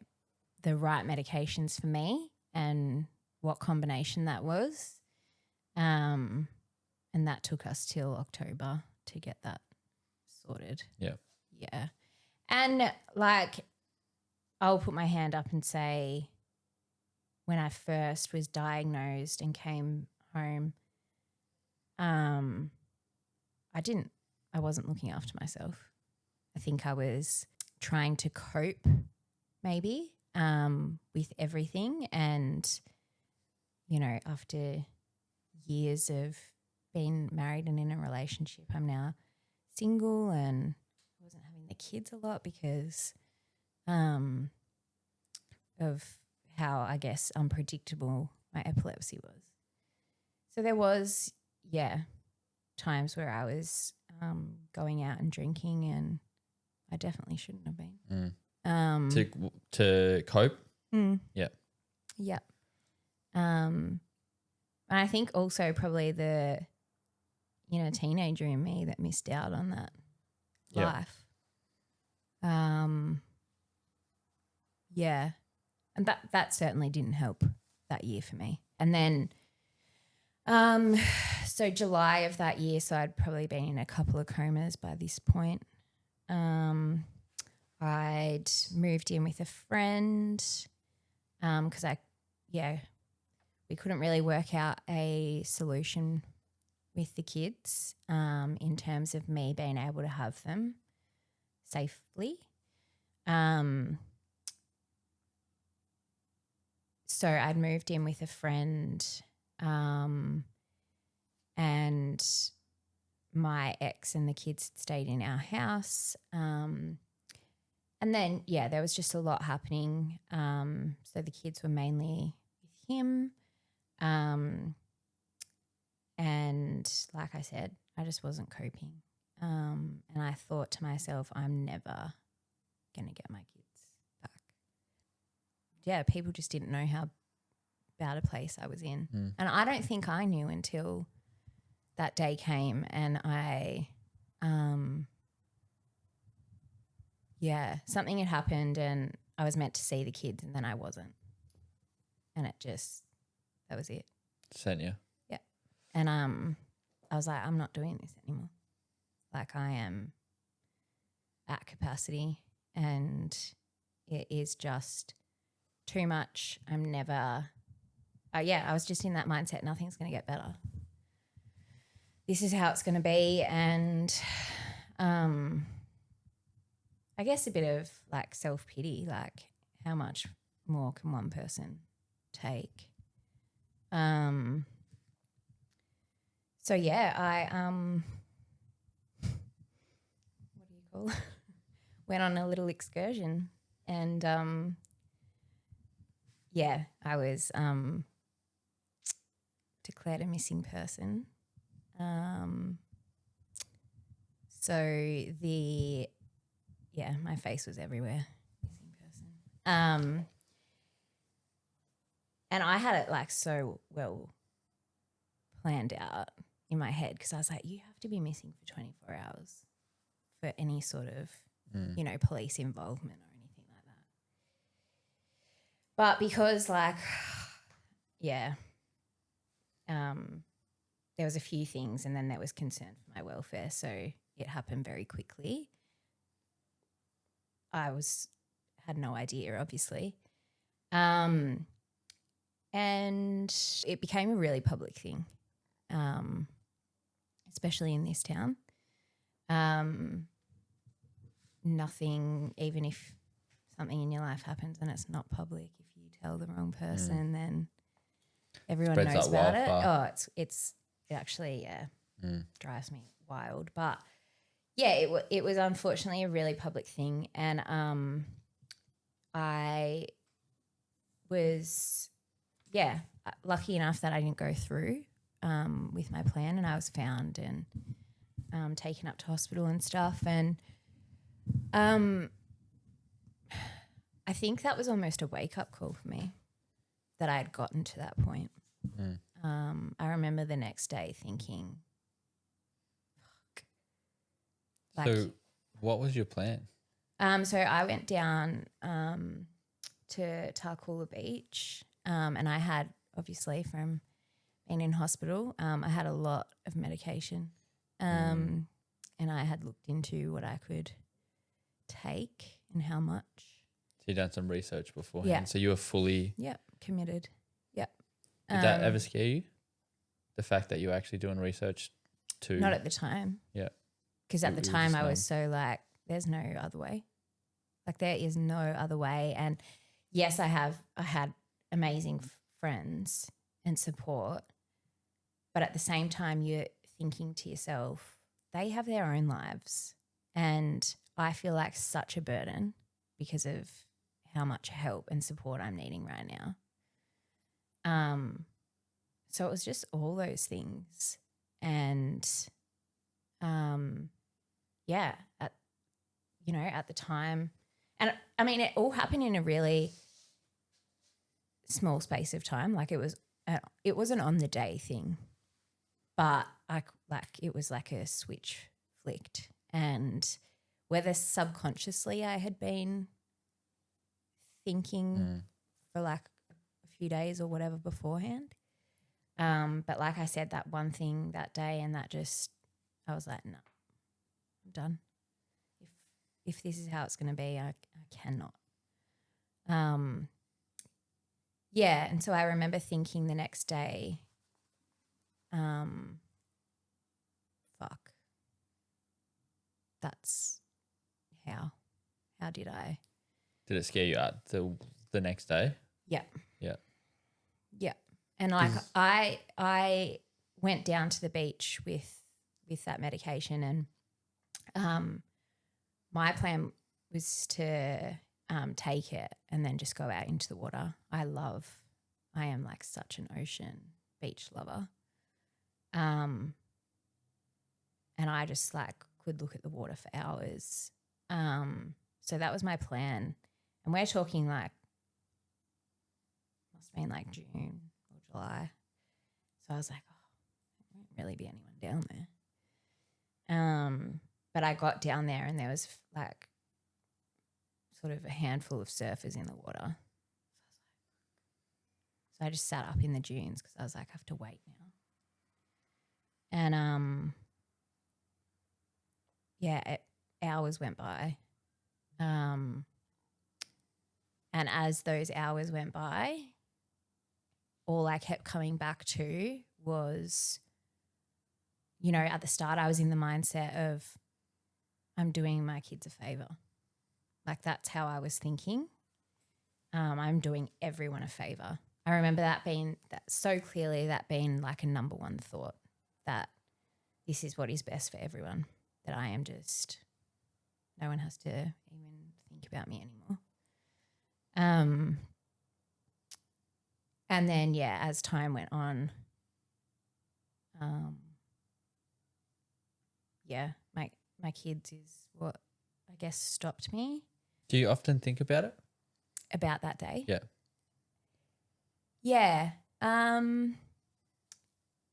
the right medications for me and what combination that was. And that took us till October to get that sorted. Yeah. Yeah. And I'll put my hand up and say when I first was diagnosed and came home, I wasn't looking after myself. I think I was trying to cope maybe with everything. And, after years of being married and in a relationship, I'm now single and I wasn't having the kids a lot because of how, I guess, unpredictable my epilepsy was. So there was, times where I was going out and drinking, and I definitely shouldn't have been. To cope? Yeah. Yep. And I think also probably the teenager in me that missed out on that life. And that certainly didn't help that year for me. And then so July of that year, so I'd probably been in a couple of comas by this point. I'd moved in with a friend because we couldn't really work out a solution with the kids in terms of me being able to have them safely. So I'd moved in with a friend and my ex and the kids stayed in our house. And then, there was just a lot happening. So the kids were mainly with him. And like I said, I just wasn't coping. And I thought to myself, I'm never going to get my kids back. Yeah, people just didn't know how bad a place I was in. And I don't think I knew until that day came and something had happened and I was meant to see the kids and then I wasn't. And that was it. Sent you. Yeah. And I was like, I'm not doing this anymore. Like I am at capacity and it is just too much. I was just in that mindset, nothing's going to get better. This is how it's going to be. And I guess a bit of like self-pity, like how much more can one person take? I what do you call it? Went on a little excursion and I was declared a missing person. My face was everywhere. Missing person. And I had it like so well planned out in my head because I was like, you have to be missing for 24 hours for any sort of, police involvement or anything like that. But because there was a few things and then there was concern for my welfare, so it happened very quickly. I had no idea, obviously. And it became a really public thing, especially in this town. Nothing, even if something in your life happens and it's not public, if you tell the wrong person, then everyone Spreads knows like about it. wildfire. Oh, it actually drives me wild. But it was unfortunately a really public thing, and I was lucky enough that I didn't go through with my plan, and I was found and taken up to hospital and stuff. And I think that was almost a wake-up call for me that I had gotten to that point. I remember the next day thinking, fuck. So what was your plan? So I went down to Tarcoola Beach and I had, obviously from being in hospital, I had a lot of medication and I had looked into what I could take and how much. So you done some research beforehand. Yeah. So you were fully. Yep, committed. Yep. Did that ever scare you? The fact that you were actually doing research to. Not at the time. Yeah. Because at You the were time just I was so like, there's no other way. Like there is no other way. And yes, I had amazing friends and support. But at the same time, you're thinking to yourself, they have their own lives. And I feel like such a burden because of how much help and support I'm needing right now. So it was just all those things. And at the time, and I mean, it all happened in a really small space of time. Like it wasn't on the day thing, but it was like a switch flicked. And whether subconsciously I had been thinking for like a few days or whatever beforehand. But like I said, that one thing that day, and that just, I was like, no, I'm done. if this is how it's going to be, I cannot. Yeah, and so I remember thinking the next day, fuck, that's how did I? Did it scare you out the next day? Yeah. Yeah. Yeah. And like I went down to the beach with that medication, and my plan was to take it and then just go out into the water. I am like such an ocean beach lover. And I just like could look at the water for hours. So that was my plan. And we're talking like, must have been like June or July. So I was like, oh, there won't really be anyone down there. But I got down there and there was like sort of a handful of surfers in the water. So I just sat up in the dunes because I was like, I have to wait now. And hours went by. And as those hours went by, all I kept coming back to was, you know, at the start I was in the mindset of I'm doing my kids a favor. Like that's how I was thinking. I'm doing everyone a favor. I remember that being like a number one thought, that this is what is best for everyone, that I am just, no one has to even think about me anymore. And then, as time went on, my kids is what I guess stopped me. Do you often think about it? About that day? Yeah. Yeah.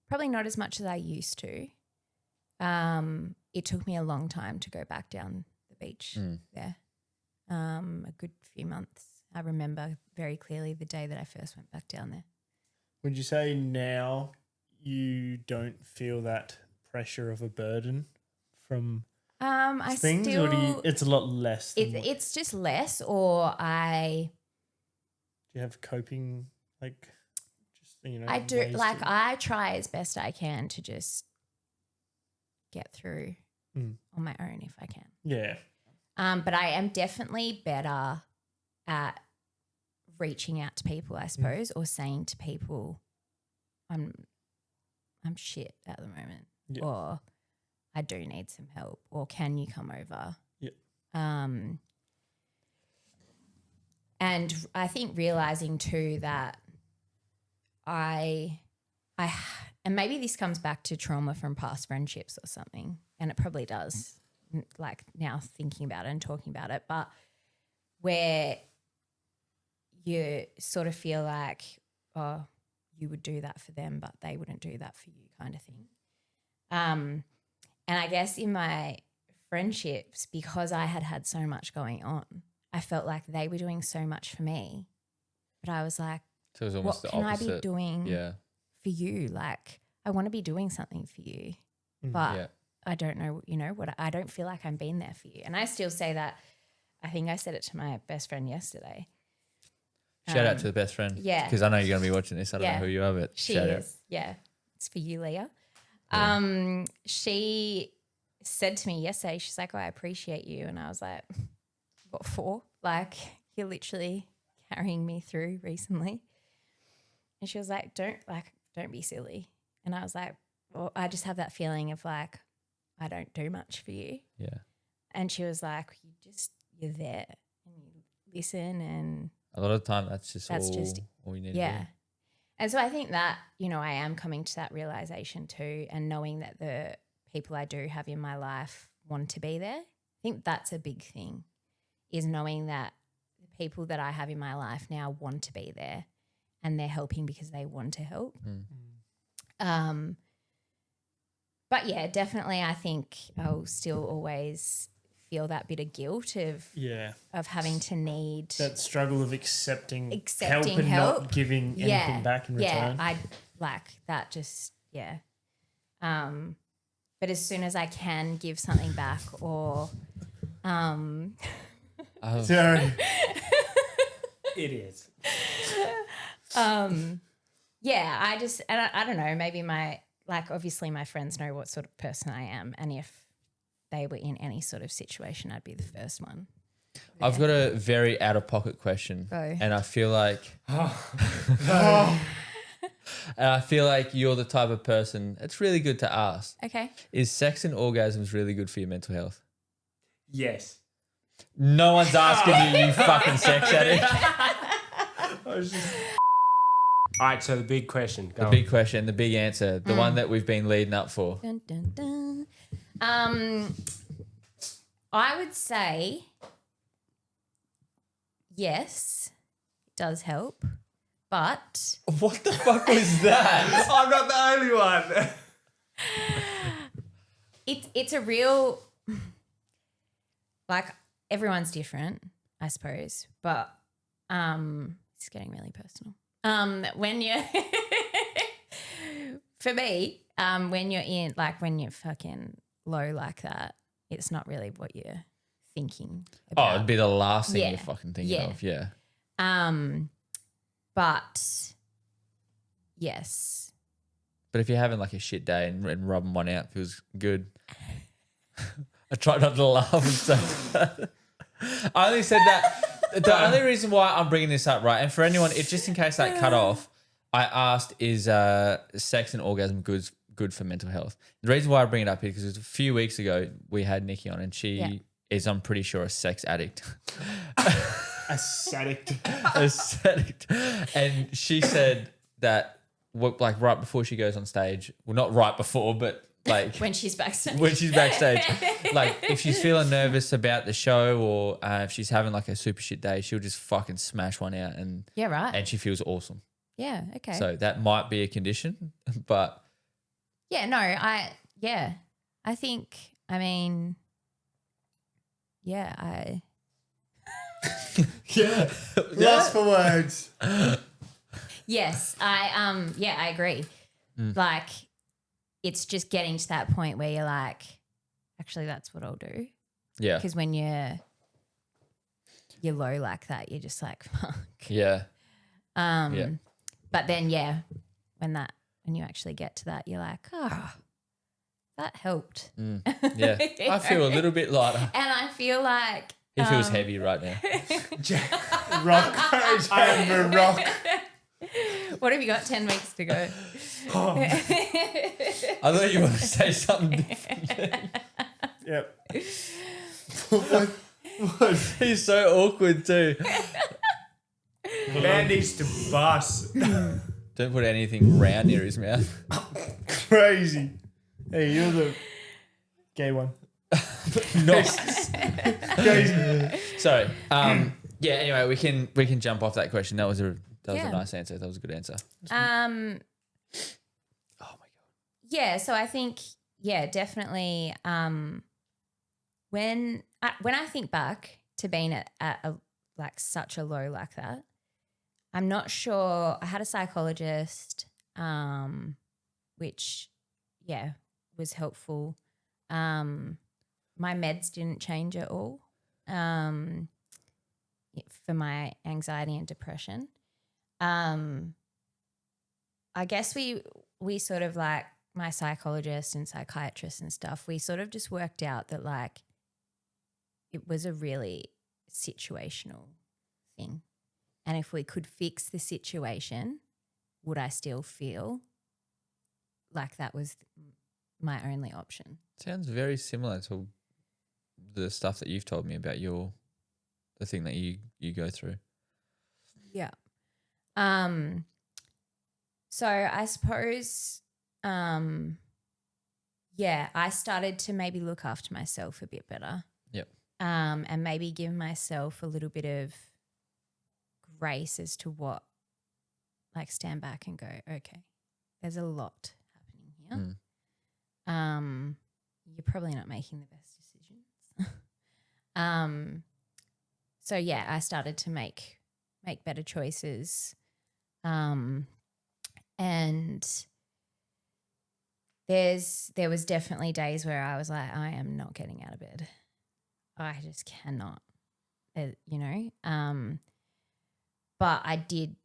Probably not as much as I used to. It took me a long time to go back down the beach there. A good few months. I remember very clearly the day that I first went back down there. Would you say now you don't feel that pressure of a burden from things, or it's a lot less? It's just less, or do you have coping, like, just, you know? I do, like, I try as best I can to just get through on my own if I can. Yeah. But I am definitely better at reaching out to people, I suppose, or saying to people, I'm shit at the moment, or I do need some help, or can you come over? Yeah. And I think realizing too that and maybe this comes back to trauma from past friendships or something, and it probably does, like now thinking about it and talking about it, but where you sort of feel like, oh, you would do that for them, but they wouldn't do that for you, kind of thing. And I guess in my friendships, because I had so much going on, I felt like they were doing so much for me, but I was like, so it was almost what the can opposite. I be doing for you? Like, I want to be doing something for you, but I don't know, I don't feel like I'm being there for you. And I still say that. I think I said it to my best friend yesterday. Shout out to the best friend. Yeah. Because I know you're going to be watching this. I don't know who you are, but she shout is. out. Yeah. It's for you, Leah. Yeah. She said to me yesterday, she's like, oh, I appreciate you. And I was like, what for? Like, you're literally carrying me through recently. And she was like, don't be silly. And I was like, well, I just have that feeling of like, I don't do much for you. Yeah. And she was like, you're there and you listen, and a lot of the time that's just all you need to do. Yeah. And so I think that, I am coming to that realization too, and knowing that the people I do have in my life want to be there. I think that's a big thing, is knowing that the people that I have in my life now want to be there and they're helping because they want to help. But yeah, definitely I think I'll still always feel that bit of guilt of having to need that struggle of accepting help and not giving anything back in return. Yeah, I like that. Just but as soon as I can give something back, or Sorry. It is. Yeah, I don't know, maybe obviously my friends know what sort of person I am, and if they were in any sort of situation, I'd be the first one. I've got a very out-of-pocket question. Go. And I feel like and I feel like you're the type of person it's really good to ask. Okay. Is sex and orgasms really good for your mental health? Yes. No one's asking you, you fucking sex addict. All right, so the big question. Go The on. big question, the big answer, the one that we've been leading up for. Dun, dun, dun. I would say yes, it does help, but What the fuck was that? I'm not the only one. it's a real, like, everyone's different, I suppose, but it's getting really personal. When you're for me, when you're fucking low like that, it's not really what you're thinking about. Oh, it'd be the last thing Yeah. you're fucking thinking Yeah. of, yeah. But yes. But if you're having like a shit day and rubbing one out feels good. I try not to laugh and say I only said that. The only reason why I'm bringing this up, right, and for anyone, if just in case that cut off, I asked, is sex and orgasm good for mental health? The reason why I bring it up is because a few weeks ago we had Nikki on and she is, I'm pretty sure, a sex addict. Ascetic. And she said that, like, right before she goes on stage, well, not right before, but like When she's backstage. like if she's feeling nervous about the show or if she's having like a super shit day, she'll just fucking smash one out and Yeah, right. and she feels awesome. Yeah, okay. So that might be a condition, but yeah, no, I think, I mean, yeah, Yeah. Lost for words. yes, I agree. Like, it's just getting to that point where you're like, actually, that's what I'll do. yeah. Because when you're low like that, you're just like, fuck. Yeah. But then, yeah, when you actually get to that, you're like, oh, that helped. Yeah. I feel a little bit lighter. And I feel like He feels heavy right now. Rock. Hammer rock. what have you got? 10 weeks to go. I thought you wanted to say something different. Yep. What? He's so awkward too. Man needs to bust. Don't put anything round near his mouth. Crazy. Hey, you're the gay one. Nice. Crazy. Sorry. Yeah. Anyway, we can jump off that question. That was a Yeah. nice answer. That was a good answer. Oh my god. Yeah, so I think, yeah, definitely. When I think back to being at a, like, such a low like that, I'm not sure. I had a psychologist, which, yeah, was helpful. My meds didn't change at all for my anxiety and depression. I guess we sort of, like, my psychologist and psychiatrist and stuff, we sort of just worked out that, like, it was a really situational thing. And if we could fix the situation, would I still feel like that was my only option? Sounds very similar to the stuff that you've told me about the thing that you go through. Yeah. So I suppose, yeah, I started to maybe look after myself a bit better. Yep. And maybe give myself a little bit of grace as to what, like, stand back and go, okay, there's a lot happening here. You're probably not making the best decisions. So yeah, I started to make better choices. And there was definitely days where I was like, I am not getting out of bed. I just cannot, you know. But I did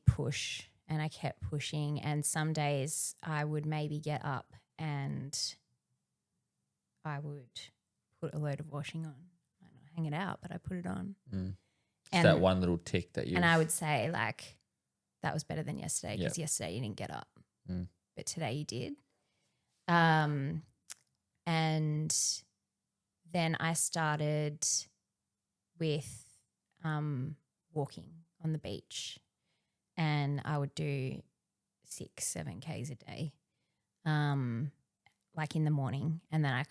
push, and I kept pushing, and some days I would maybe get up and I would put a load of washing on. I might not hang it out, but I put it on. It's that one little tick that you. And I would say, like, that was better than yesterday because yesterday you didn't get up, but today you did. And then I started with walking on the beach, and I would do 6-7 Ks a day, like in the morning, and then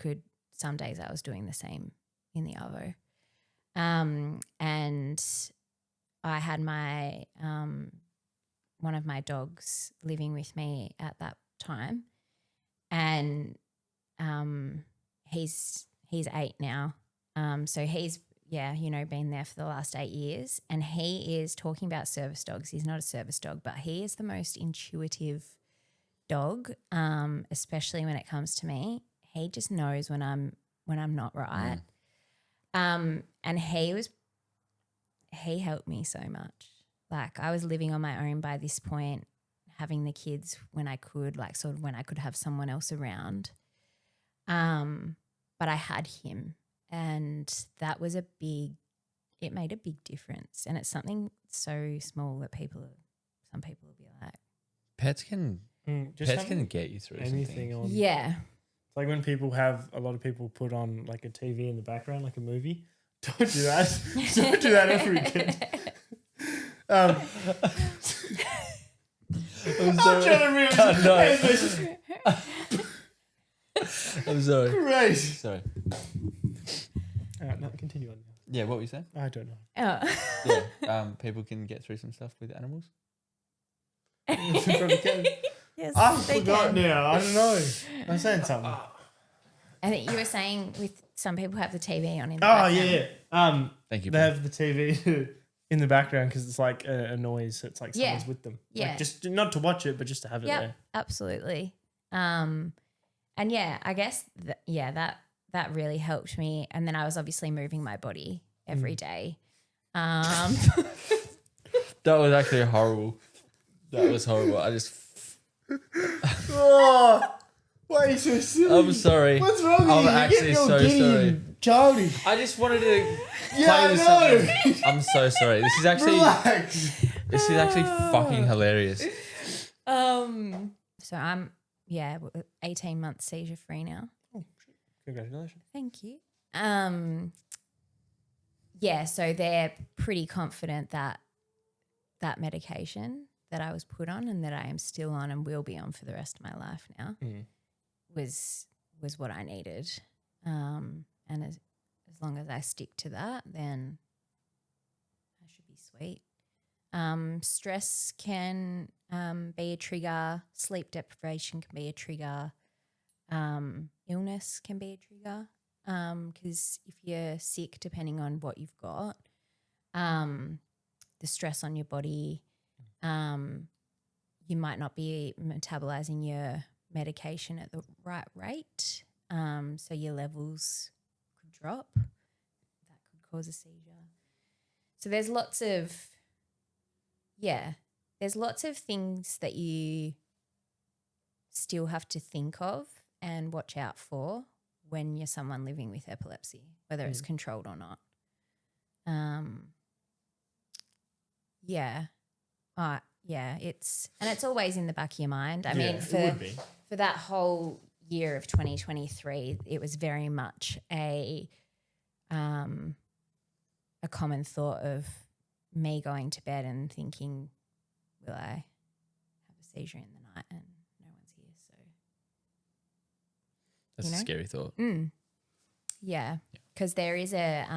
some days I was doing the same in the arvo. And I had my one of my dogs living with me at that time, and he's 8 now. So he's been there for the last 8 years, and he is talking about service dogs. He's not a service dog, but he is the most intuitive dog, especially when it comes to me. He just knows when I'm not right. And he helped me so much. Like, I was living on my own by this point, having the kids when I could, like sort of when I could have someone else around. But I had him, and that was it made a big difference. And it's something so small that some people will be like, pets can get you through anything on. Yeah. It's like when a lot of people put on like a TV in the background, like a movie. Don't do that. Don't do that every kid. I'm trying to really I'm sorry. Great. Sorry. All right, now continue on. Yeah, what were you saying? I don't know. Oh. Yeah, people can get through some stuff with animals. Probably can. Yes, I they forgot can. now. I don't know. I'm saying something. I think you were saying with some people have the TV on in the Oh background. yeah. Thank you. They have the TV in the background because it's like a noise. So it's like someone's with them. Yeah. Like just not to watch it, but just to have it there. Absolutely. And yeah, I guess that really helped me. And then I was obviously moving my body every day. That was actually horrible. That was horrible. I just. Oh, why are you so silly? I'm sorry. What's wrong with I'm you? actually so sorry. Childish. I just wanted to Yeah, play I with know. something. I'm so sorry. This is actually Relax. fucking hilarious. So I'm 18 months seizure free now. Oh, congratulations. Thank you. So they're pretty confident that medication that I was put on and that I am still on and will be on for the rest of my life now was what I needed. And as long as I stick to that, then I should be sweet. Stress can be a trigger. Sleep deprivation can be a trigger. Illness can be a trigger. Because if you're sick, depending on what you've got, the stress on your body, you might not be metabolizing your medication at the right rate. So your levels could drop. That could cause a seizure. So there's lots of things that you still have to think of and watch out for when you're someone living with epilepsy, whether it's controlled or not. It's always in the back of your mind. I mean, for that whole year of 2023, it was very much a common thought of me going to bed and thinking, will I have a seizure in the night and no one's here? So that's a scary thought. Yeah, because there is I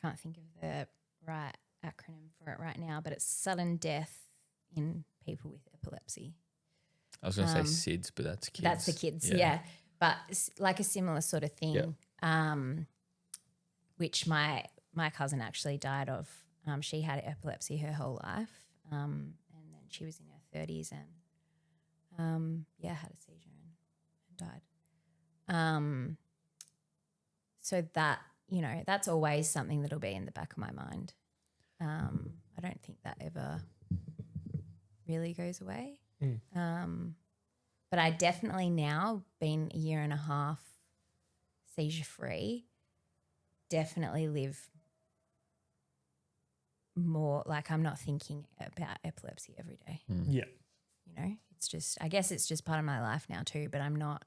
can't think of the right acronym for it right now, but it's sudden death in people with epilepsy. I was going to say SIDS, but that's kids. That's the kids, yeah. But it's like a similar sort of thing, which my cousin actually died of. She had epilepsy her whole life, and then she was in her 30s and had a seizure and died. so that, you know, that's always something that'll be in the back of my mind. I don't think that ever really goes away. But I definitely now, been a year and a half seizure free, definitely live more like I'm not thinking about epilepsy every day. Yeah. You know, it's just, I guess it's just part of my life now too, but I'm not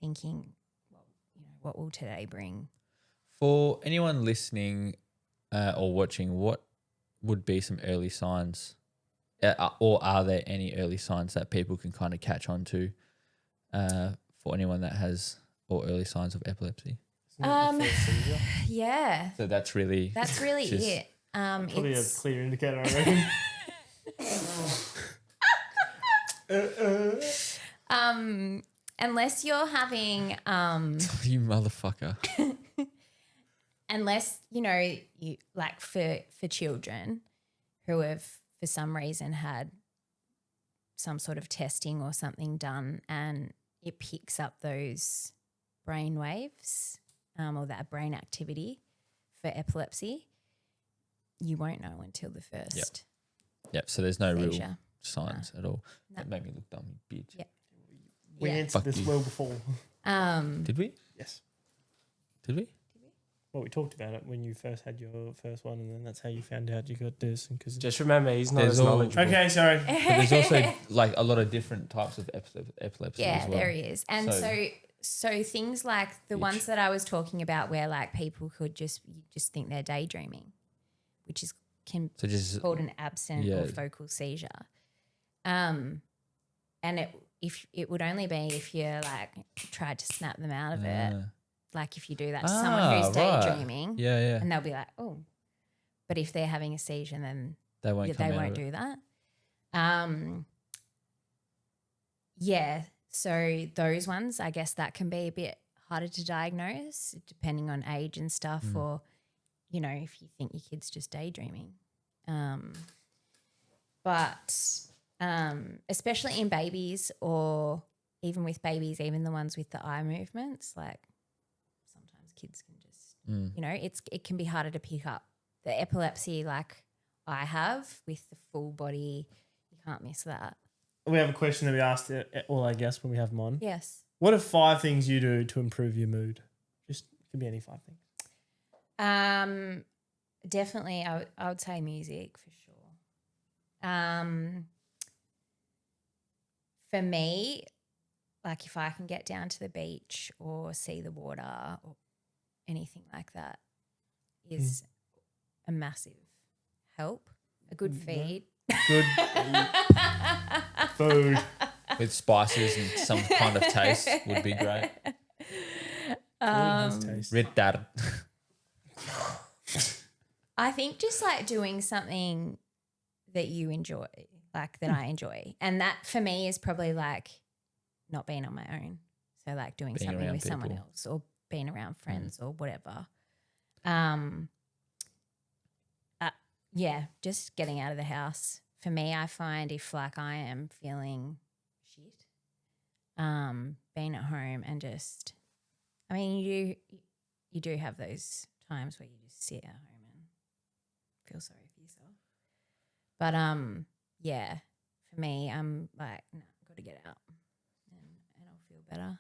thinking, well, you know, what will today bring? For anyone listening or watching, what would be some early signs, or are there any early signs that people can kind of catch on to for anyone that has or early signs of epilepsy? Yeah. So that's really just, it. Probably a It's, clear indicator, I reckon. unless you're having, you motherfucker. unless, you know, you like for children who have for some reason had some sort of testing or something done and it picks up those brain waves or that brain activity for epilepsy, you won't know until the first. Yep. So there's no real seizure. signs at all. That made me look dumb, you bitch. Yep. We answered Fuck this you. well before. Did we? Yes. Did we? Well, we talked about it when you first had your first one, and then that's how you found out you got this. And because Just remember, he's not There's as all- knowledgeable. okay, sorry. But there's also like a lot of different types of epilepsy Yeah, as well. there is. And So- so things like the ones that I was talking about where like people could just think they're daydreaming, which is So just called an absent Yeah. or focal seizure. And it would only be if you like tried to snap them out of it. Like if you do that to someone who's right. daydreaming, Yeah. and they'll be like, oh. But if they're having a seizure, then They won't come they out won't of it. do that. Yeah. So those ones, I guess that can be a bit harder to diagnose depending on age and stuff, or, you know, if you think your kid's just daydreaming. But especially in babies or even with babies, even the ones with the eye movements, like sometimes kids can just, you know, it can be harder to pick up. The epilepsy like I have with the full body, you can't miss that. We have a question that we asked all our guests when we have them on. Yes. What are 5 things you do to improve your mood? Just could be any 5 things. Definitely, I would say music for sure. For me, like if I can get down to the beach or see the water or anything like that is a massive help. A good feed. Good food. With spices and some kind of taste would be great. Taste. Red that. I think just like doing something that you enjoy, like that I enjoy. And that for me is probably like not being on my own. So like doing Being something around with someone people. else or being around friends or whatever. Yeah, just getting out of the house. For me, I find if like I am feeling shit, being at home and just, I mean, you do have those times where you just sit at home and feel sorry for yourself. But yeah, for me, I'm like, no, I've got to get out and I'll feel better.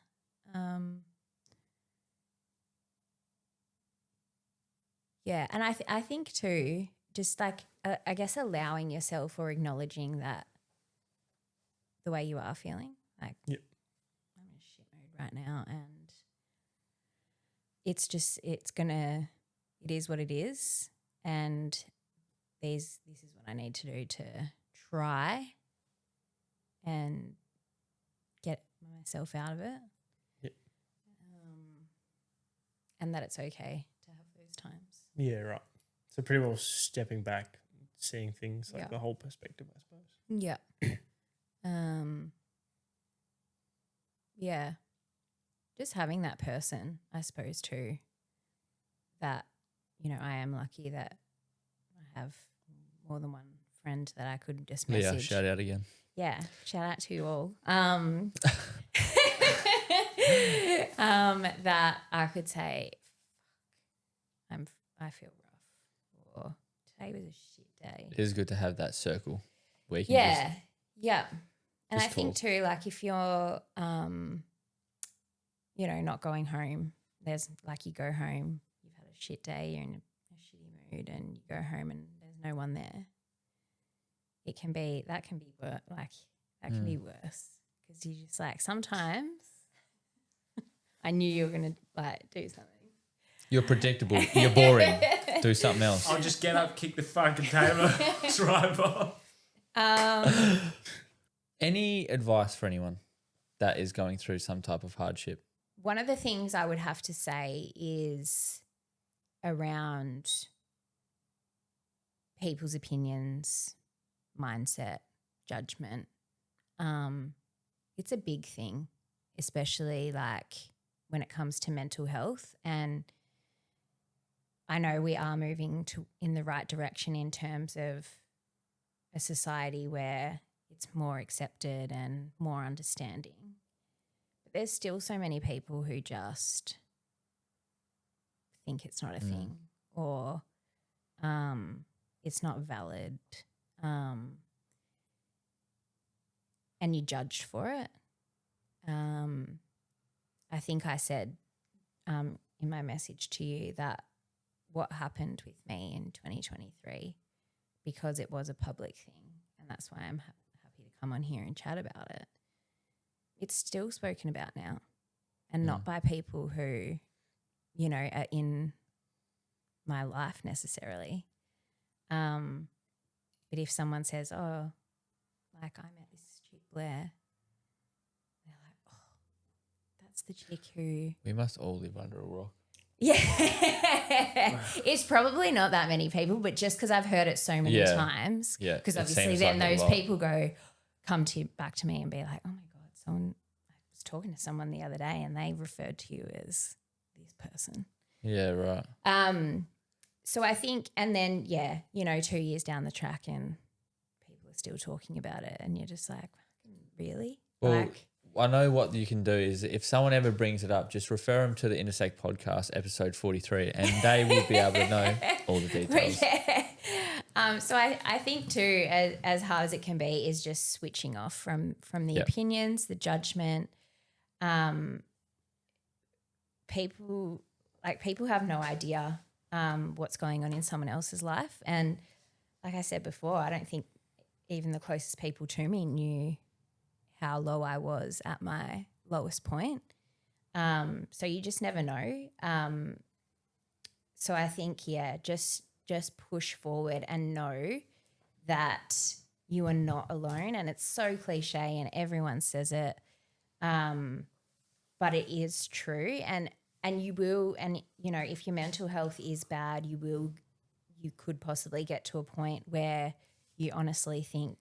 Yeah, and I think too, just like I guess allowing yourself or acknowledging that the way you are feeling, like Yep. I'm in a shit mood right now, and it's it is what it is, and this is what I need to do to try and get myself out of it. Yep. And that it's okay to have those times. Yeah, right. So pretty well stepping back, seeing things like Yeah. the whole perspective, I suppose. Yeah. Yeah. Just having that person, I suppose, too, that, you know, I am lucky that I have more than one friend that I could just message. Yeah, shout out again. Yeah, shout out to you all. That I could say, I feel rough, or today was a shit day. It is good to have that circle where you can Yeah. And I just think talk. too, like if you're, not going home, there's like you go home, you've had a shit day, you're in a shitty mood, and you go home and there's no one there. That can be worse because you just like sometimes. I knew you were gonna like do something. You're predictable. You're boring. Do something else. I'll just get up, kick the fucking table, drive off. Any advice for anyone that is going through some type of hardship? One of the things I would have to say is around people's opinions, mindset, judgment. It's a big thing, especially like when it comes to mental health. And I know we are moving in the right direction in terms of a society where it's more accepted and more understanding. But there's still so many people who just think it's not a thing or it's not valid, and you judged for it. I think I said in my message to you that what happened with me in 2023, because it was a public thing, and that's why I'm happy to come on here and chat about it. It's still spoken about now, and not by people who, are in my life necessarily. But if someone says, oh, like I met this chick Blair, they're like, oh, that's the chick who... We must all live under a rock. Yeah. It's probably not that many people, but just because I've heard it so many times. Yeah. Because it obviously seems then like a those lot. people come back to me and be like, oh my God, I was talking to someone the other day and they referred to you as this person. Yeah, right. So I think, and then, 2 years down the track and people are still talking about it and you're just like, really? Well, I know what you can do is if someone ever brings it up, just refer them to the Intersect Podcast, episode 43, and they will be able to know all the details. So I think too, as hard as it can be, is just switching off from the opinions, the judgment. People have no idea what's going on in someone else's life. And like I said before, I don't think even the closest people to me knew how low I was at my lowest point. So you just never know. So I think, just push forward and know that you are not alone. And it's so cliche and everyone says it, but it is true. And you will, and if your mental health is bad, you could possibly get to a point where you honestly think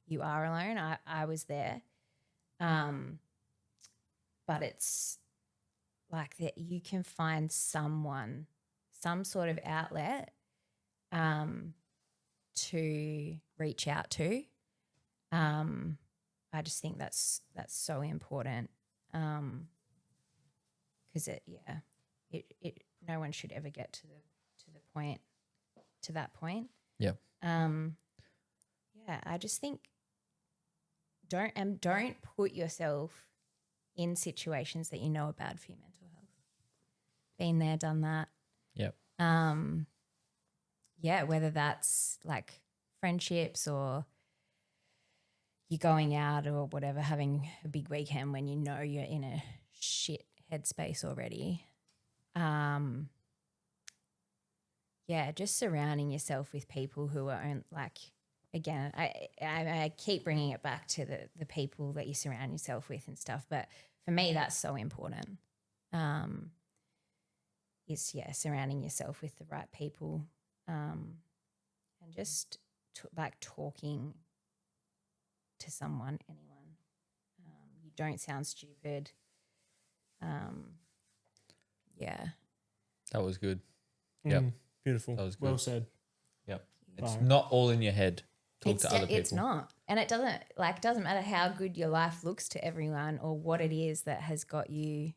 you are alone. I was there. But it's like that you can find some sort of outlet to reach out to. I just think that's so important. Because no one should ever get to that point. Yeah. I just think don't put yourself in situations that you know are bad for your mental health. Been there, done that. Yep. Whether that's like friendships or you're going out or whatever, having a big weekend when you know you're in a shit headspace already. Just surrounding yourself with people who are again, I keep bringing it back to the people that you surround yourself with and stuff. But for me, that's so important. Surrounding yourself with the right people, and just talking to anyone. You don't sound stupid. That was good. Yep. Beautiful. That was good. Well said. Yep. It's not all in your head. Talk It's to other people. It's not. And it doesn't matter how good your life looks to everyone or what it is that has got you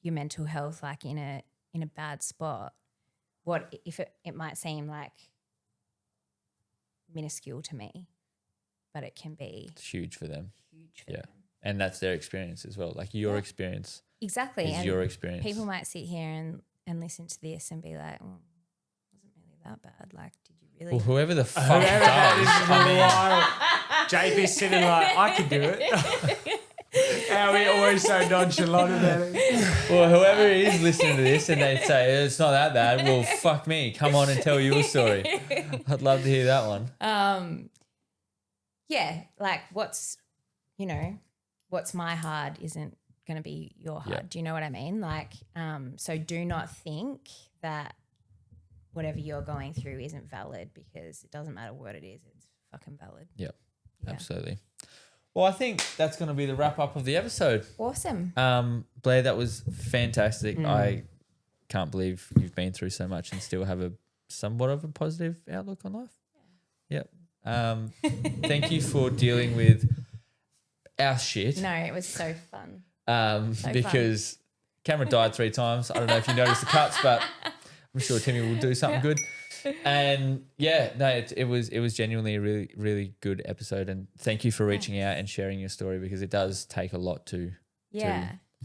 your mental health in a in a bad spot, what if it might seem like minuscule to me, but it can be It's huge for them. huge for them. And that's their experience as well. Like your experience Exactly. is And your experience. people might sit here and listen to this and be like, oh, it wasn't really that bad. Like, did you really? Well, whoever the fuck Whoever that does, is JP's sitting like, I can do it. How we always so nonchalant about it. well, whoever is listening to this and they say it's not that bad, well, fuck me. Come on and tell your story. I'd love to hear that one. Yeah, like what's my hard isn't going to be your hard. Yeah. Do you know what I mean? Like, so do not think that whatever you're going through isn't valid, because it doesn't matter what it is. It's fucking valid. Yep, Yeah. absolutely. Well, I think that's going to be the wrap up of the episode. Awesome. Blair, that was fantastic. I can't believe you've been through so much and still have a somewhat of a positive outlook on life. Yep. Thank you for dealing with our shit. No, it was so fun. Because Cameron died 3 times. I don't know if you noticed the cuts, but I'm sure Timmy will do something good. And yeah, no, it was genuinely a really, really good episode. And thank you for reaching out and sharing your story, because it does take a lot to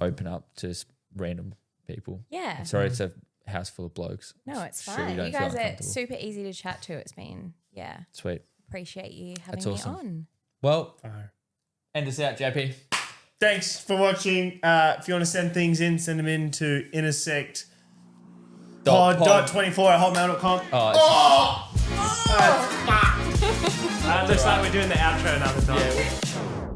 open up to random people. Yeah. I'm sorry, it's a house full of blokes. No, it's Sure fine. don't You feel guys are uncomfortable. super easy to chat to. It's been, Sweet. appreciate you having That's me awesome. on. Well, Fire. end us out, JP. Thanks for watching. If you want to send things in, send them in to Intersect pod.24@hotmail.com. Oh, Looks like we're doing the outro another time. Yeah.